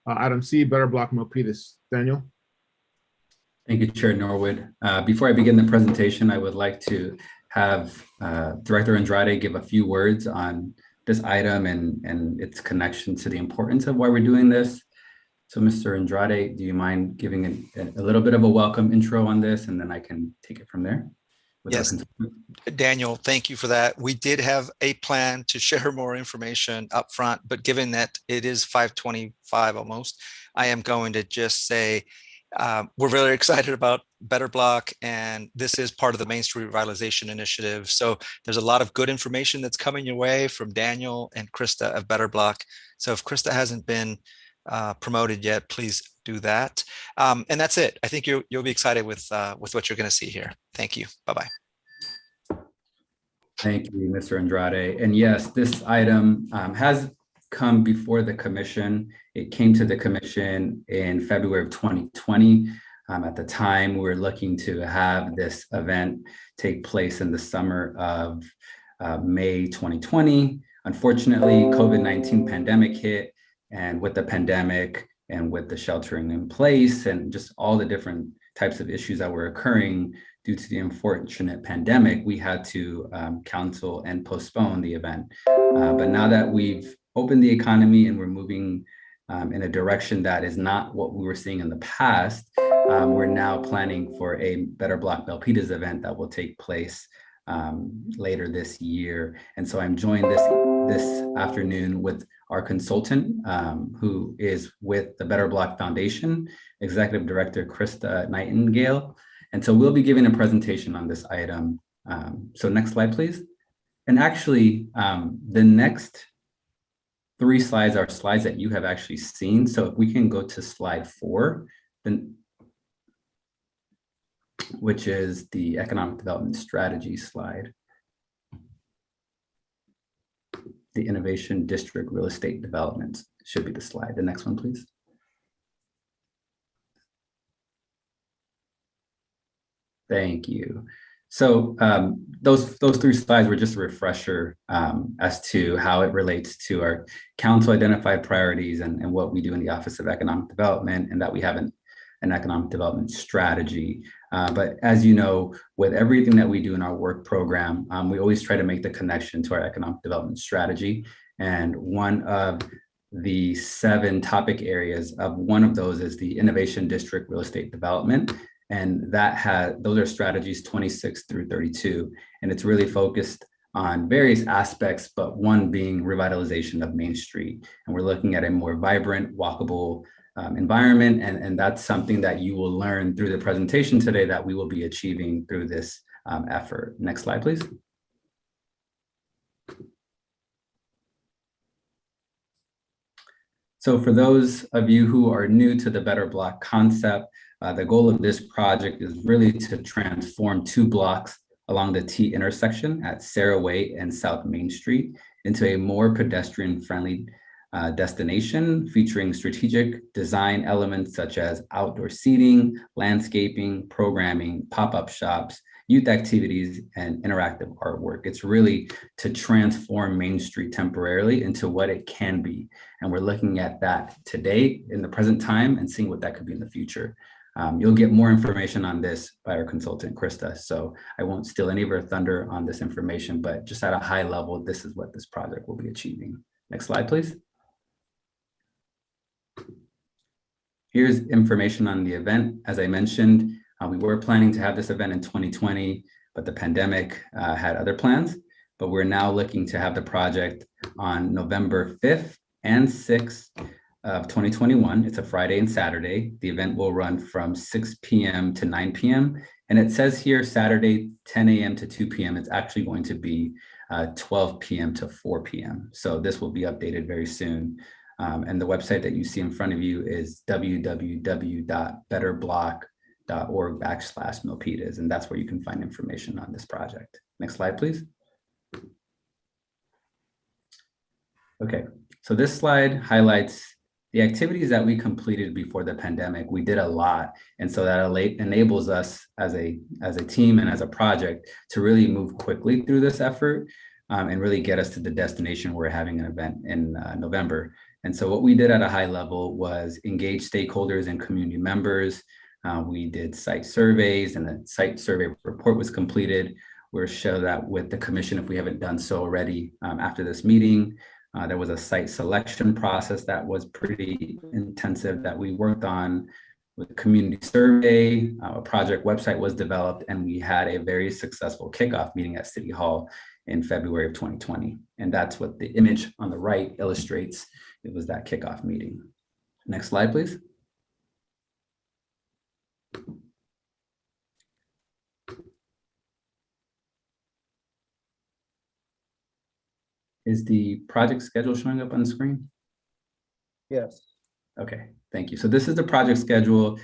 Item C, Better Block Milpitas. Daniel? Thank you, Chair Norwood. Before I begin the presentation, I would like to have Director Andrade give a few words on this item and its connection to the importance of why we're doing this. So Mr. Andrade, do you mind giving a little bit of a welcome intro on this, and then I can take it from there? Yes, Daniel, thank you for that. We did have a plan to share more information up front, but given that it is 5:25 almost, I am going to just say we're very excited about Better Block, and this is part of the Main Street Revitalization Initiative. So there's a lot of good information that's coming your way from Daniel and Krista of Better Block. So if Krista hasn't been promoted yet, please do that. And that's it. I think you'll be excited with what you're going to see here. Thank you. Bye-bye. Thank you, Mr. Andrade. And yes, this item has come before the commission. It came to the commission in February of 2020. At the time, we were looking to have this event take place in the summer of May 2020. Unfortunately, COVID-19 pandemic hit, and with the pandemic and with the sheltering in place and just all the different types of issues that were occurring due to the unfortunate pandemic, we had to cancel and postpone the event. But now that we've opened the economy and we're moving in a direction that is not what we were seeing in the past, we're now planning for a Better Block Milpitas event that will take place later this year. And so I'm joined this afternoon with our consultant, who is with the Better Block Foundation, Executive Director Krista Nightingale. And so we'll be giving a presentation on this item. So next slide, please. And actually, the next 3 slides are slides that you have actually seen. So if we can go to slide 4, then, which is the economic development strategy slide. The innovation district real estate development should be the slide. The next one, please. Thank you. So those 3 slides were just a refresher as to how it relates to our council identified priorities and what we do in the Office of Economic Development, and that we have an economic development strategy. But as you know, with everything that we do in our work program, we always try to make the connection to our economic development strategy. And one of the 7 topic areas of one of those is the innovation district real estate development. And those are strategies 26 through 32. And it's really focused on various aspects, but one being revitalization of Main Street. And we're looking at a more vibrant, walkable environment. And that's something that you will learn through the presentation today that we will be achieving through this effort. Next slide, please. So for those of you who are new to the Better Block concept, the goal of this project is really to transform 2 blocks along the T intersection at Sarah Way and South Main Street into a more pedestrian-friendly destination featuring strategic design elements such as outdoor seating, landscaping, programming, pop-up shops, youth activities, and interactive artwork. It's really to transform Main Street temporarily into what it can be. And we're looking at that today in the present time and seeing what that could be in the future. You'll get more information on this by our consultant, Krista. So I won't steal any of her thunder on this information, but just at a high level, this is what this project will be achieving. Next slide, please. Here's information on the event. As I mentioned, we were planning to have this event in 2020, but the pandemic had other plans. But we're now looking to have the project on November 5th and 6th of 2021. It's a Friday and Saturday. The event will run from 6 p.m. to 9 p.m. And it says here Saturday, 10 a.m. to 2 p.m. It's actually going to be 12 p.m. to 4 p.m. So this will be updated very soon. And the website that you see in front of you is www.betterblock.org/Milpitas. And that's where you can find information on this project. Next slide, please. Okay, so this slide highlights the activities that we completed before the pandemic. We did a lot. And so that enables us as a team and as a project to really move quickly through this effort and really get us to the destination. We're having an event in November. And so what we did at a high level was engage stakeholders and community members. We did site surveys, and the site survey report was completed. We'll show that with the commission if we haven't done so already after this meeting. There was a site selection process that was pretty intensive that we worked on with community survey. A project website was developed, and we had a very successful kickoff meeting at City Hall in February of 2020. And that's what the image on the right illustrates. It was that kickoff meeting. Next slide, please. Is the project schedule showing up on the screen? Yes. Okay, thank you. So this is the project schedule.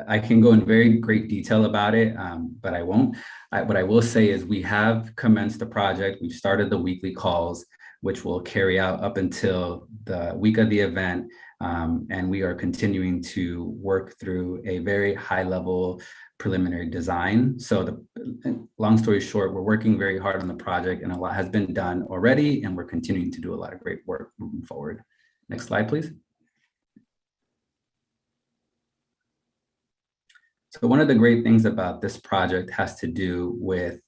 I can go in very great detail about it, but I won't. What I will say is we have commenced the project. We've started the weekly calls, which will carry out up until the week of the event. And we are continuing to work through a very high level preliminary design. So long story short, we're working very hard on the project, and a lot has been done already, and we're continuing to do a lot of great work moving forward. Next slide, please. So one of the great things about this project has to do with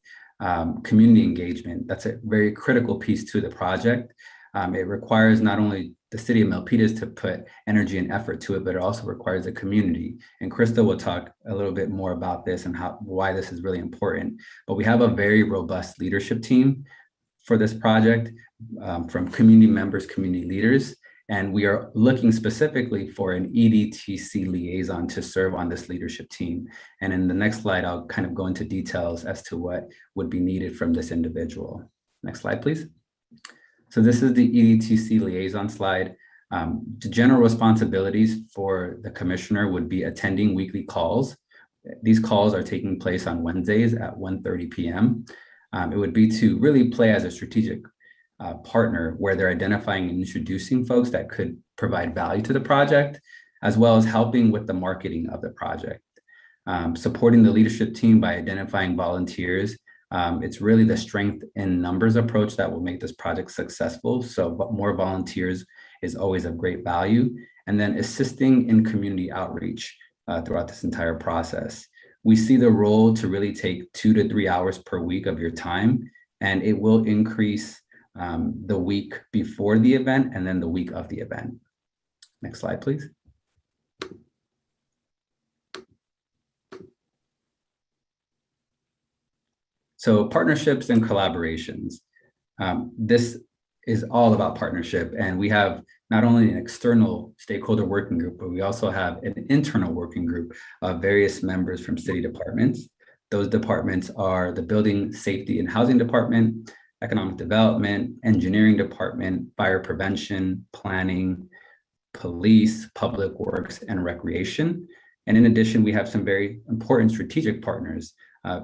community engagement. That's a very critical piece to the project. It requires not only the city of Milpitas to put energy and effort to it, but it also requires a community. And Krista will talk a little bit more about this and why this is really important. But we have a very robust leadership team for this project, from community members, community leaders, and we are looking specifically for an EDTC liaison to serve on this leadership team. And in the next slide, I'll kind of go into details as to what would be needed from this individual. Next slide, please. So this is the EDTC liaison slide. The general responsibilities for the commissioner would be attending weekly calls. These calls are taking place on Wednesdays at 1:30 p.m. It would be to really play as a strategic partner where they're identifying and introducing folks that could provide value to the project, as well as helping with the marketing of the project. Supporting the leadership team by identifying volunteers. It's really the strength in numbers approach that will make this project successful. So more volunteers is always of great value. And then assisting in community outreach throughout this entire process. We see the role to really take 2 to 3 hours per week of your time, and it will increase the week before the event and then the week of the event. Next slide, please. So partnerships and collaborations. This is all about partnership, and we have not only an external stakeholder working group, but we also have an internal working group of various members from city departments. Those departments are the Building Safety and Housing Department, Economic Development, Engineering Department, Fire Prevention, Planning, Police, Public Works, and Recreation. And in addition, we have some very important strategic partners,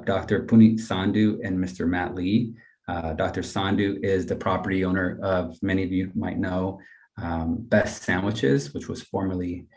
Dr. Puneet Sandhu and Mr. Matt Lee. Dr. Sandhu is the property owner of, many of you might know, Best Sandwiches, which was formerly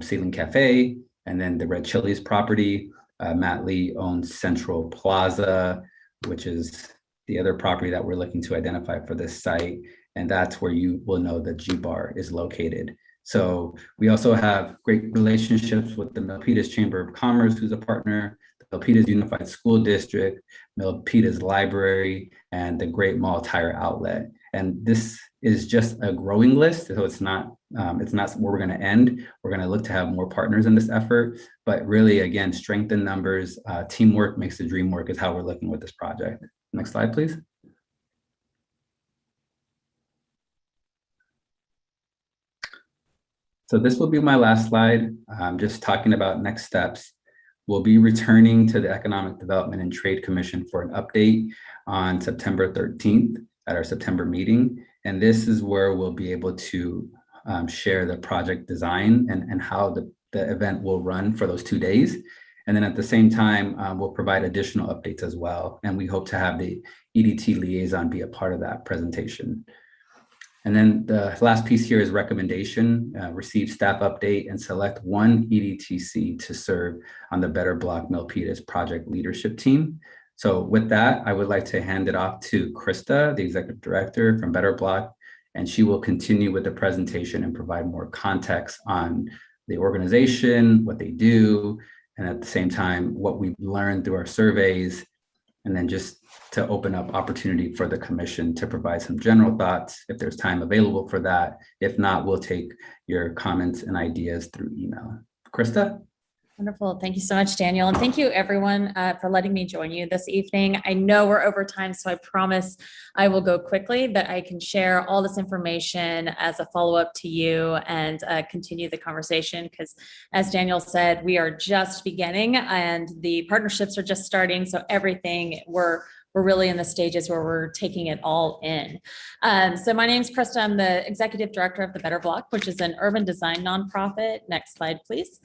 Ceiling Cafe, and then the Red Chili's property. Matt Lee owns Central Plaza, which is the other property that we're looking to identify for this site. And that's where you will know the G-Bar is located. So we also have great relationships with the Milpitas Chamber of Commerce, who's a partner, the Milpitas Unified School District, Milpitas Library, and the Great Mall Tire Outlet. And this is just a growing list, so it's not where we're going to end. We're going to look to have more partners in this effort, but really, again, strength in numbers, teamwork makes the dream work is how we're looking with this project. Next slide, please. So this will be my last slide. Just talking about next steps. We'll be returning to the Economic Development and Trade Commission for an update on September 13th at our September meeting. And this is where we'll be able to share the project design and how the event will run for those 2 days. And then at the same time, we'll provide additional updates as well. And we hope to have the EDT liaison be a part of that presentation. And then the last piece here is recommendation, receive staff update and select one EDTC to serve on the Better Block Milpitas project leadership team. So with that, I would like to hand it off to Krista, the executive director from Better Block, and she will continue with the presentation and provide more context on the organization, what they do, and at the same time, what we've learned through our surveys, and then just to open up opportunity for the commission to provide some general thoughts if there's time available for that. If not, we'll take your comments and ideas through email. Krista? Wonderful. Thank you so much, Daniel. And thank you everyone for letting me join you this evening. I know we're over time, so I promise I will go quickly, but I can share all this information as a follow-up to you and continue the conversation because as Daniel said, we are just beginning and the partnerships are just starting. So everything we're really in the stages where we're taking it all in. So my name is Krista. I'm the executive director of the Better Block, which is an urban design nonprofit. Next slide, please.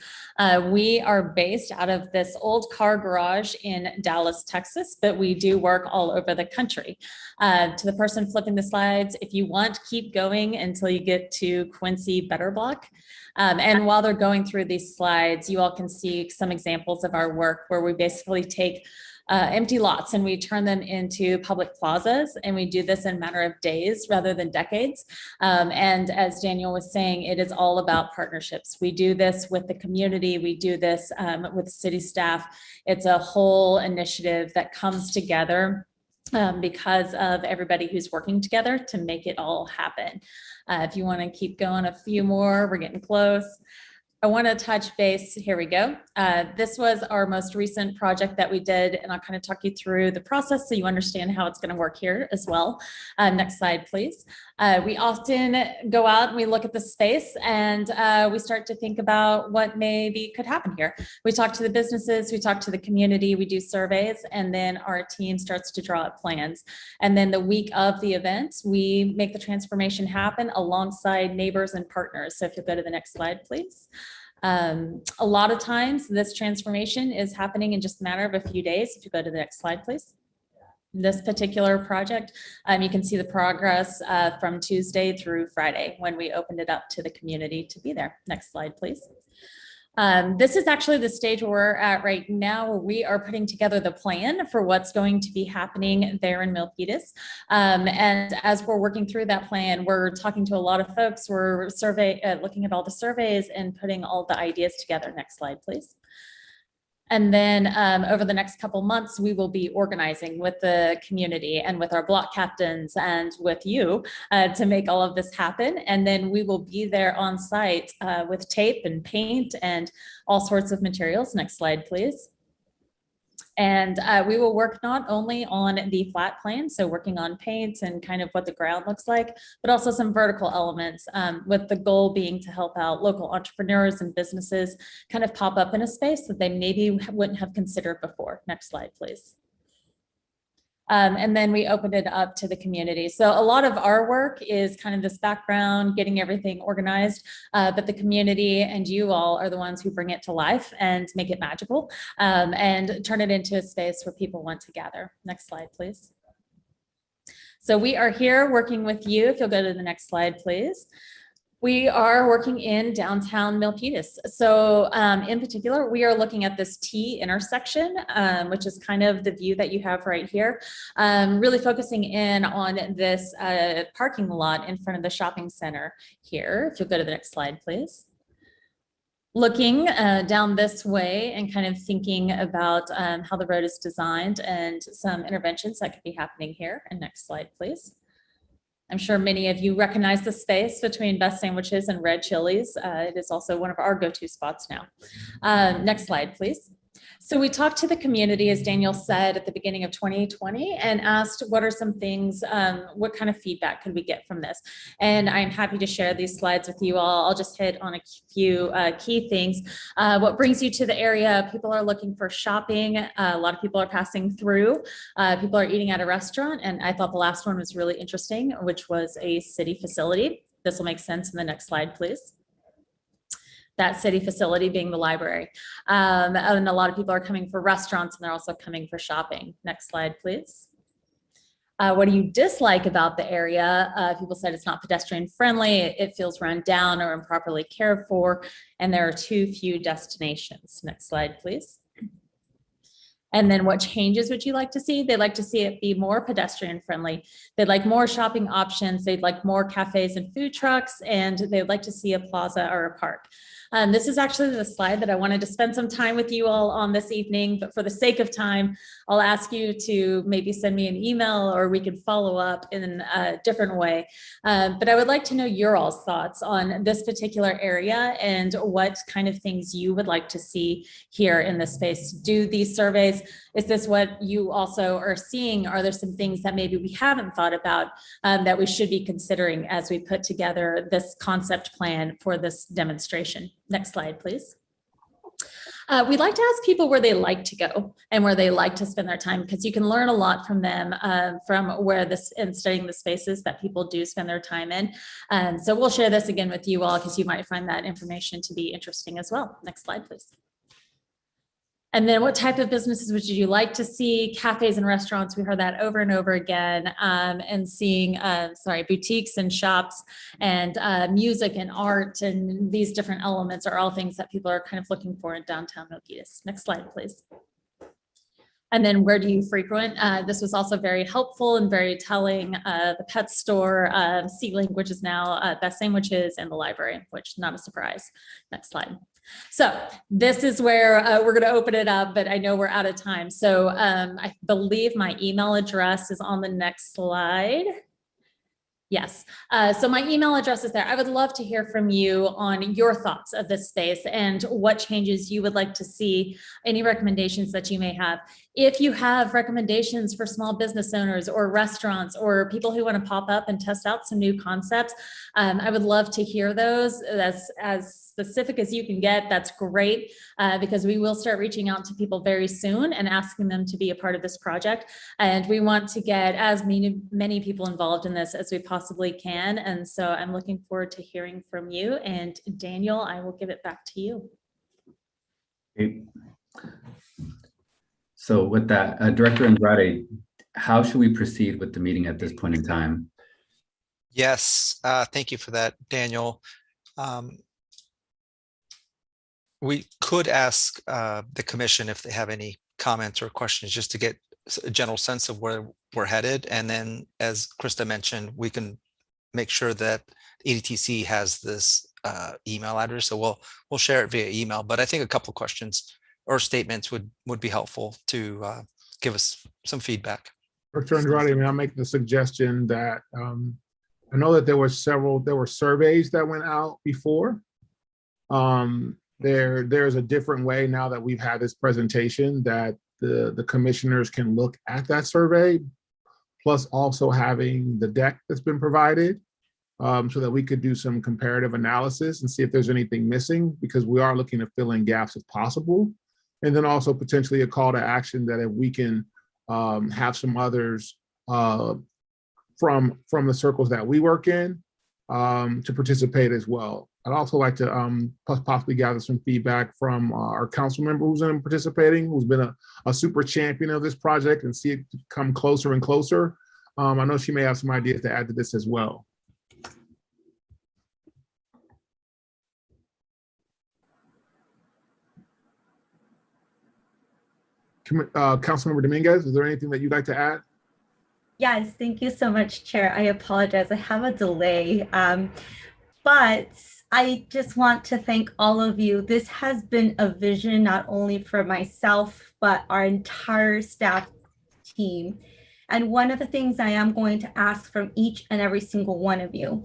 We are based out of this old car garage in Dallas, Texas, but we do work all over the country. To the person flipping the slides, if you want, keep going until you get to Quincy Better Block. And while they're going through these slides, you all can see some examples of our work where we basically take empty lots and we turn them into public plazas. And we do this in a matter of days rather than decades. And as Daniel was saying, it is all about partnerships. We do this with the community. We do this with city staff. It's a whole initiative that comes together because of everybody who's working together to make it all happen. If you want to keep going a few more, we're getting close. I want to touch base. Here we go. This was our most recent project that we did, and I'll kind of talk you through the process so you understand how it's going to work here as well. Next slide, please. We often go out and we look at the space and we start to think about what maybe could happen here. We talk to the businesses, we talk to the community, we do surveys, and then our team starts to draw up plans. And then the week of the event, we make the transformation happen alongside neighbors and partners. So if you'll go to the next slide, please. A lot of times this transformation is happening in just a matter of a few days. If you go to the next slide, please. This particular project, you can see the progress from Tuesday through Friday when we opened it up to the community to be there. Next slide, please. This is actually the stage where we're at right now, where we are putting together the plan for what's going to be happening there in Milpitas. And as we're working through that plan, we're talking to a lot of folks. We're looking at all the surveys and putting all the ideas together. Next slide, please. And then over the next couple months, we will be organizing with the community and with our block captains and with you to make all of this happen. And then we will be there on site with tape and paint and all sorts of materials. Next slide, please. And we will work not only on the flat plan, so working on paint and kind of what the ground looks like, but also some vertical elements, with the goal being to help out local entrepreneurs and businesses kind of pop up in a space that they maybe wouldn't have considered before. Next slide, please. And then we opened it up to the community. So a lot of our work is kind of this background, getting everything organized, but the community and you all are the ones who bring it to life and make it magical and turn it into a space where people want to gather. Next slide, please. So we are here working with you. If you'll go to the next slide, please. We are working in downtown Milpitas. So in particular, we are looking at this T intersection, which is kind of the view that you have right here, really focusing in on this parking lot in front of the shopping center here. If you'll go to the next slide, please. Looking down this way and kind of thinking about how the road is designed and some interventions that could be happening here. And next slide, please. I'm sure many of you recognize the space between Best Sandwiches and Red Chili's. It is also one of our go-to spots now. Next slide, please. So we talked to the community, as Daniel said, at the beginning of 2020 and asked what are some things, what kind of feedback could we get from this? And I'm happy to share these slides with you all. I'll just hit on a few key things. What brings you to the area? People are looking for shopping. A lot of people are passing through. People are eating at a restaurant. And I thought the last one was really interesting, which was a city facility. This will make sense in the next slide, please. That city facility being the library. And a lot of people are coming for restaurants and they're also coming for shopping. Next slide, please. What do you dislike about the area? People said it's not pedestrian friendly, it feels run down or improperly cared for, and there are too few destinations. Next slide, please. And then what changes would you like to see? They'd like to see it be more pedestrian friendly. They'd like more shopping options. They'd like more cafes and food trucks, and they'd like to see a plaza or a park. This is actually the slide that I wanted to spend some time with you all on this evening, but for the sake of time, I'll ask you to maybe send me an email or we can follow up in a different way. But I would like to know your all's thoughts on this particular area and what kind of things you would like to see here in this space. Do these surveys, is this what you also are seeing? Are there some things that maybe we haven't thought about that we should be considering as we put together this concept plan for this demonstration? Next slide, please. We'd like to ask people where they like to go and where they like to spend their time, because you can learn a lot from them from where this and studying the spaces that people do spend their time in. So we'll share this again with you all because you might find that information to be interesting as well. Next slide, please. And then what type of businesses would you like to see? Cafes and restaurants, we heard that over and over again, and seeing, boutiques and shops and music and art and these different elements are all things that people are kind of looking for in downtown Milpitas. Next slide, please. And then where do you frequent? This was also very helpful and very telling. The pet store, Sealing, which is now Best Sandwiches, and the library, which not a surprise. Next slide. So this is where we're going to open it up, but I know we're out of time. So I believe my email address is on the next slide. Yes. So my email address is there. I would love to hear from you on your thoughts of this space and what changes you would like to see, any recommendations that you may have. If you have recommendations for small business owners or restaurants or people who want to pop up and test out some new concepts, I would love to hear those. That's as specific as you can get. That's great, because we will start reaching out to people very soon and asking them to be a part of this project. And we want to get as many people involved in this as we possibly can. And so I'm looking forward to hearing from you. And Daniel, I will give it back to you. Great. So with that, Director Andrade, how should we proceed with the meeting at this point in time? Yes, thank you for that, Daniel. We could ask the commission if they have any comments or questions, just to get a general sense of where we're headed. And then, as Krista mentioned, we can make sure that EDTC has this email address. So we'll share it via email. But I think a couple of questions or statements would be helpful to give us some feedback. Dr. Andrade, may I make the suggestion that I know that there were surveys that went out before. There's a different way now that we've had this presentation that the commissioners can look at that survey, plus also having the deck that's been provided, so that we could do some comparative analysis and see if there's anything missing, because we are looking to fill in gaps if possible. And then also potentially a call to action that if we can have some others from the circles that we work in to participate as well. I'd also like to possibly gather some feedback from our council member who's been participating, who's been a super champion of this project, and see it come closer and closer. I know she may have some ideas to add to this as well. Councilmember Dominguez, is there anything that you'd like to add? Yes, thank you so much, Chair. I apologize. I have a delay, but I just want to thank all of you. This has been a vision not only for myself, but our entire staff team. And one of the things I am going to ask from each and every single one of you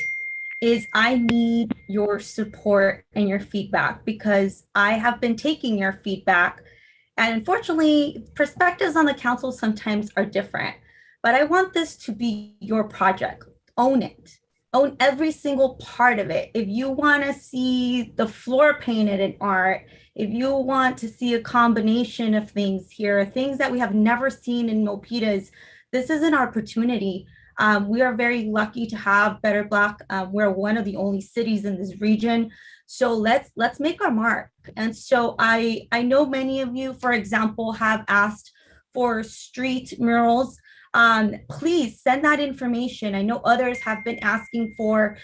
is I need your support and your feedback, because I have been taking your feedback. And unfortunately, perspectives on the council sometimes are different. But I want this to be your project. Own it. Own every single part of it. If you want to see the floor painted in art, if you want to see a combination of things here, things that we have never seen in Milpitas, this is an opportunity. We are very lucky to have Better Black. We're one of the only cities in this region. So let's make our mark. And so I know many of you, for example, have asked for street murals. Please send that information. I know others have been asking for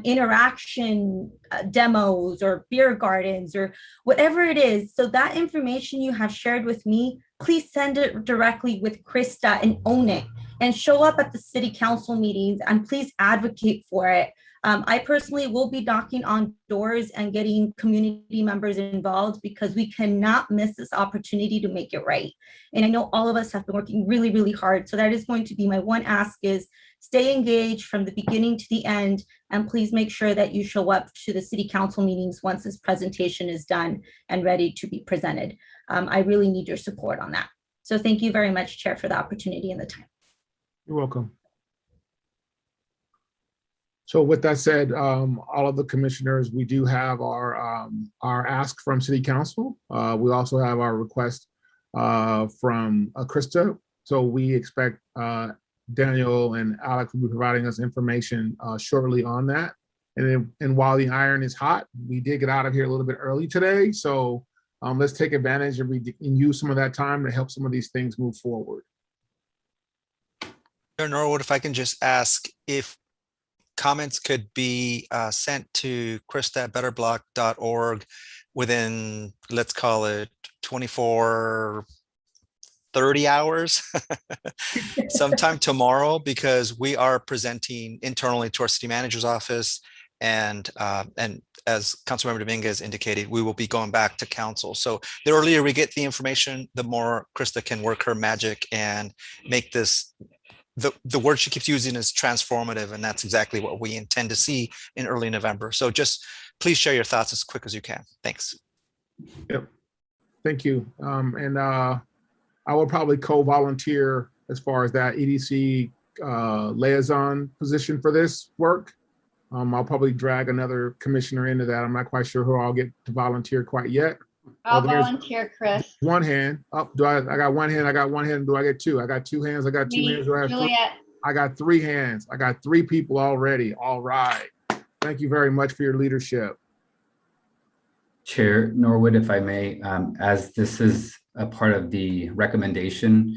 interaction demos or beer gardens or whatever it is. So that information you have shared with me, please send it directly with Krista and own it, and show up at the city council meetings and please advocate for it. I personally will be knocking on doors and getting community members involved, because we cannot miss this opportunity to make it right. And I know all of us have been working really, really hard. So that is going to be my one ask, is stay engaged from the beginning to the end, and please make sure that you show up to the city council meetings once this presentation is done and ready to be presented. I really need your support on that. So thank you very much, Chair, for the opportunity and the time. You're welcome. So with that said, all of the commissioners, we do have our ask from City Council. We also have our request from Krista. So we expect Daniel and Alex will be providing us information shortly on that. And while the iron is hot, we did get out of here a little bit early today. So let's take advantage and use some of that time to help some of these things move forward. Norwood, if I can just ask if comments could be sent to krista@betterblock.org within, let's call it 24 30 hours sometime tomorrow, because we are presenting internally to our city manager's office. And as Councilmember Dominguez indicated, we will be going back to council. So the earlier we get the information, the more Krista can work her magic and make this, the word she keeps using is transformative. And that's exactly what we intend to see in early November. So just please share your thoughts as quick as you can. Thanks. Yep. Thank you. I will probably co-volunteer as far as that EDC liaison position for this work. I'll probably drag another commissioner into that. I'm not quite sure who I'll get to volunteer quite yet. I'll there's volunteer, Chris. One hand. Oh, I got one hand. I got one hand. Do I get two? I got two hands. I got two Me, hands. Do I have three? Juliet. I got three hands. I got three people already. All right. Thank you very much for your leadership. Chair Norwood, if I may, as this is a part of the recommendation,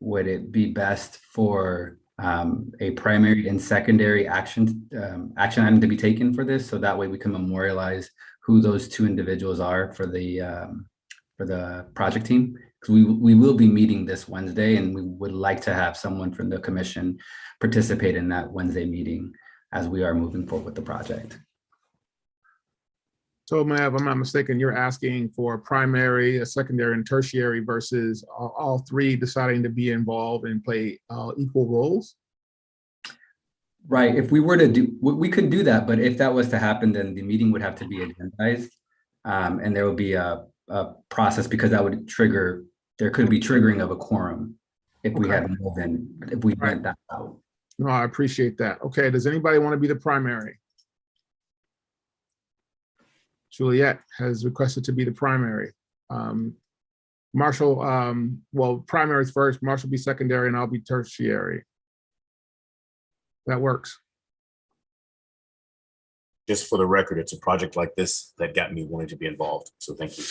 would it be best for a primary and secondary action item to be taken for this? So that way we can memorialize who those two individuals are for the project team. Because we will be meeting this Wednesday, and we would like to have someone from the commission participate in that Wednesday meeting as we are moving forward with the project. So, Mav, if I'm not mistaken, you're asking for a primary, a secondary, and tertiary versus all three deciding to be involved and play equal roles? Right. If we were to do, we could do that, but if that was to happen, then the meeting would have to be agendized, and there would be a process, because that would trigger, there could be triggering of a quorum if we had more than, if we went that out. No, I appreciate that. Okay, does anybody want to be the primary? Juliet has requested to be the primary. Marshall, well, primary's first, Marshall be secondary, and I'll be tertiary. That works. Just for the record, it's a project like this that got me wanting to be involved. So thank you.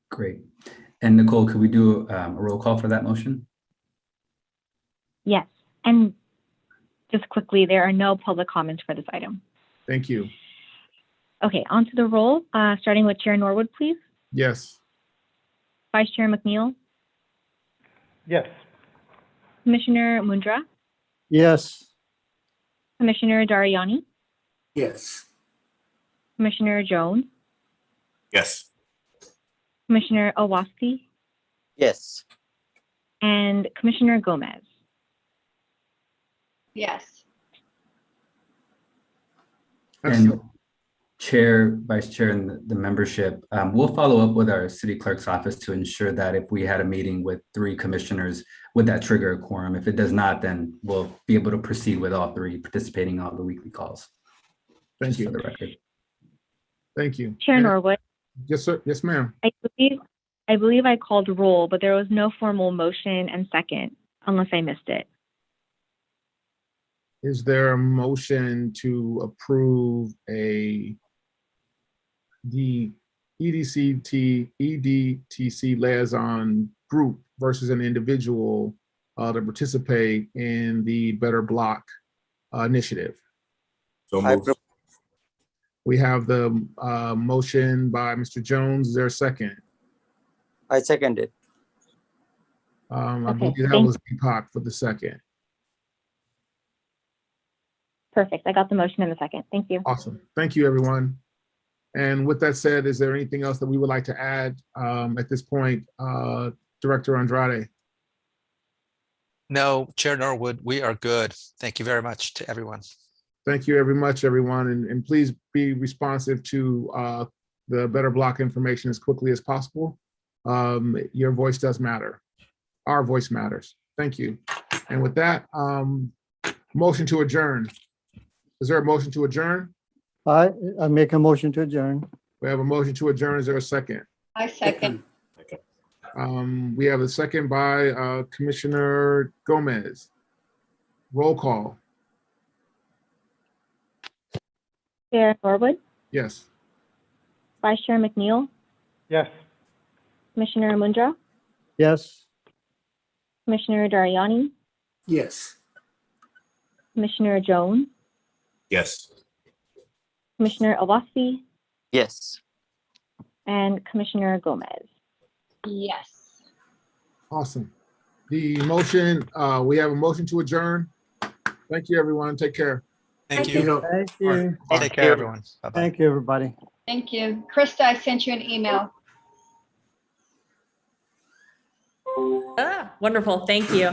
Great. And Nicole, could we do a roll call for that motion? Yes, and just quickly, there are no public comments for this item. Thank you. Okay, on to the roll, starting with Chair Norwood, please. Yes. Vice Chair McNeil, Yes. Commissioner Mundra, Yes. Commissioner Dariani, Yes. Commissioner Jones, Yes. Commissioner Owasti, Yes. and Commissioner Gomez. Yes. And Chair, Vice Chair, and the membership, we'll follow up with our city clerk's office to ensure that if we had a meeting with 3 commissioners, would that trigger a quorum? If it does not, then we'll be able to proceed with all 3 participating in all the weekly calls. Thank you. For the record. Thank you. Chair Norwood. Yes, sir. Yes, ma'am. I believe I called roll, but there was no formal motion and second, unless I missed it. Is there a motion to approve the EDTC liaison group versus an individual to participate in the Better Block initiative? So moved. We have the motion by Mr. Jones. Is there a second? I second it. I believe that was Deepak for the second. Perfect. I got the motion in the second. Thank you. Awesome. Thank you, everyone. And with that said, is there anything else that we would like to add at this point, Director Andrade? No, Chair Norwood, we are good. Thank you very much to everyone. Thank you very much, everyone. And please be responsive to the Better Block information as quickly as possible. Your voice does matter. Our voice matters. Thank you. And with that, motion to adjourn. Is there a motion to adjourn? I make a motion to adjourn. We have a motion to adjourn. Is there a second? I second. We have a second by Commissioner Gomez. Roll call. Chair Norwood, Yes. Vice Chair McNeil, Yes. Commissioner Mundra, Yes. Commissioner Dariani, Yes. Commissioner Jones, Yes. Commissioner Owasti, Yes. and Commissioner Gomez. Yes. Awesome. The motion, we have a motion to adjourn. Thank you, everyone. Take care. Thank you. Thank you. Take care, everyone. Bye-bye. Thank you, everybody. Thank you. Krista, I sent you an email. Wonderful. Thank you.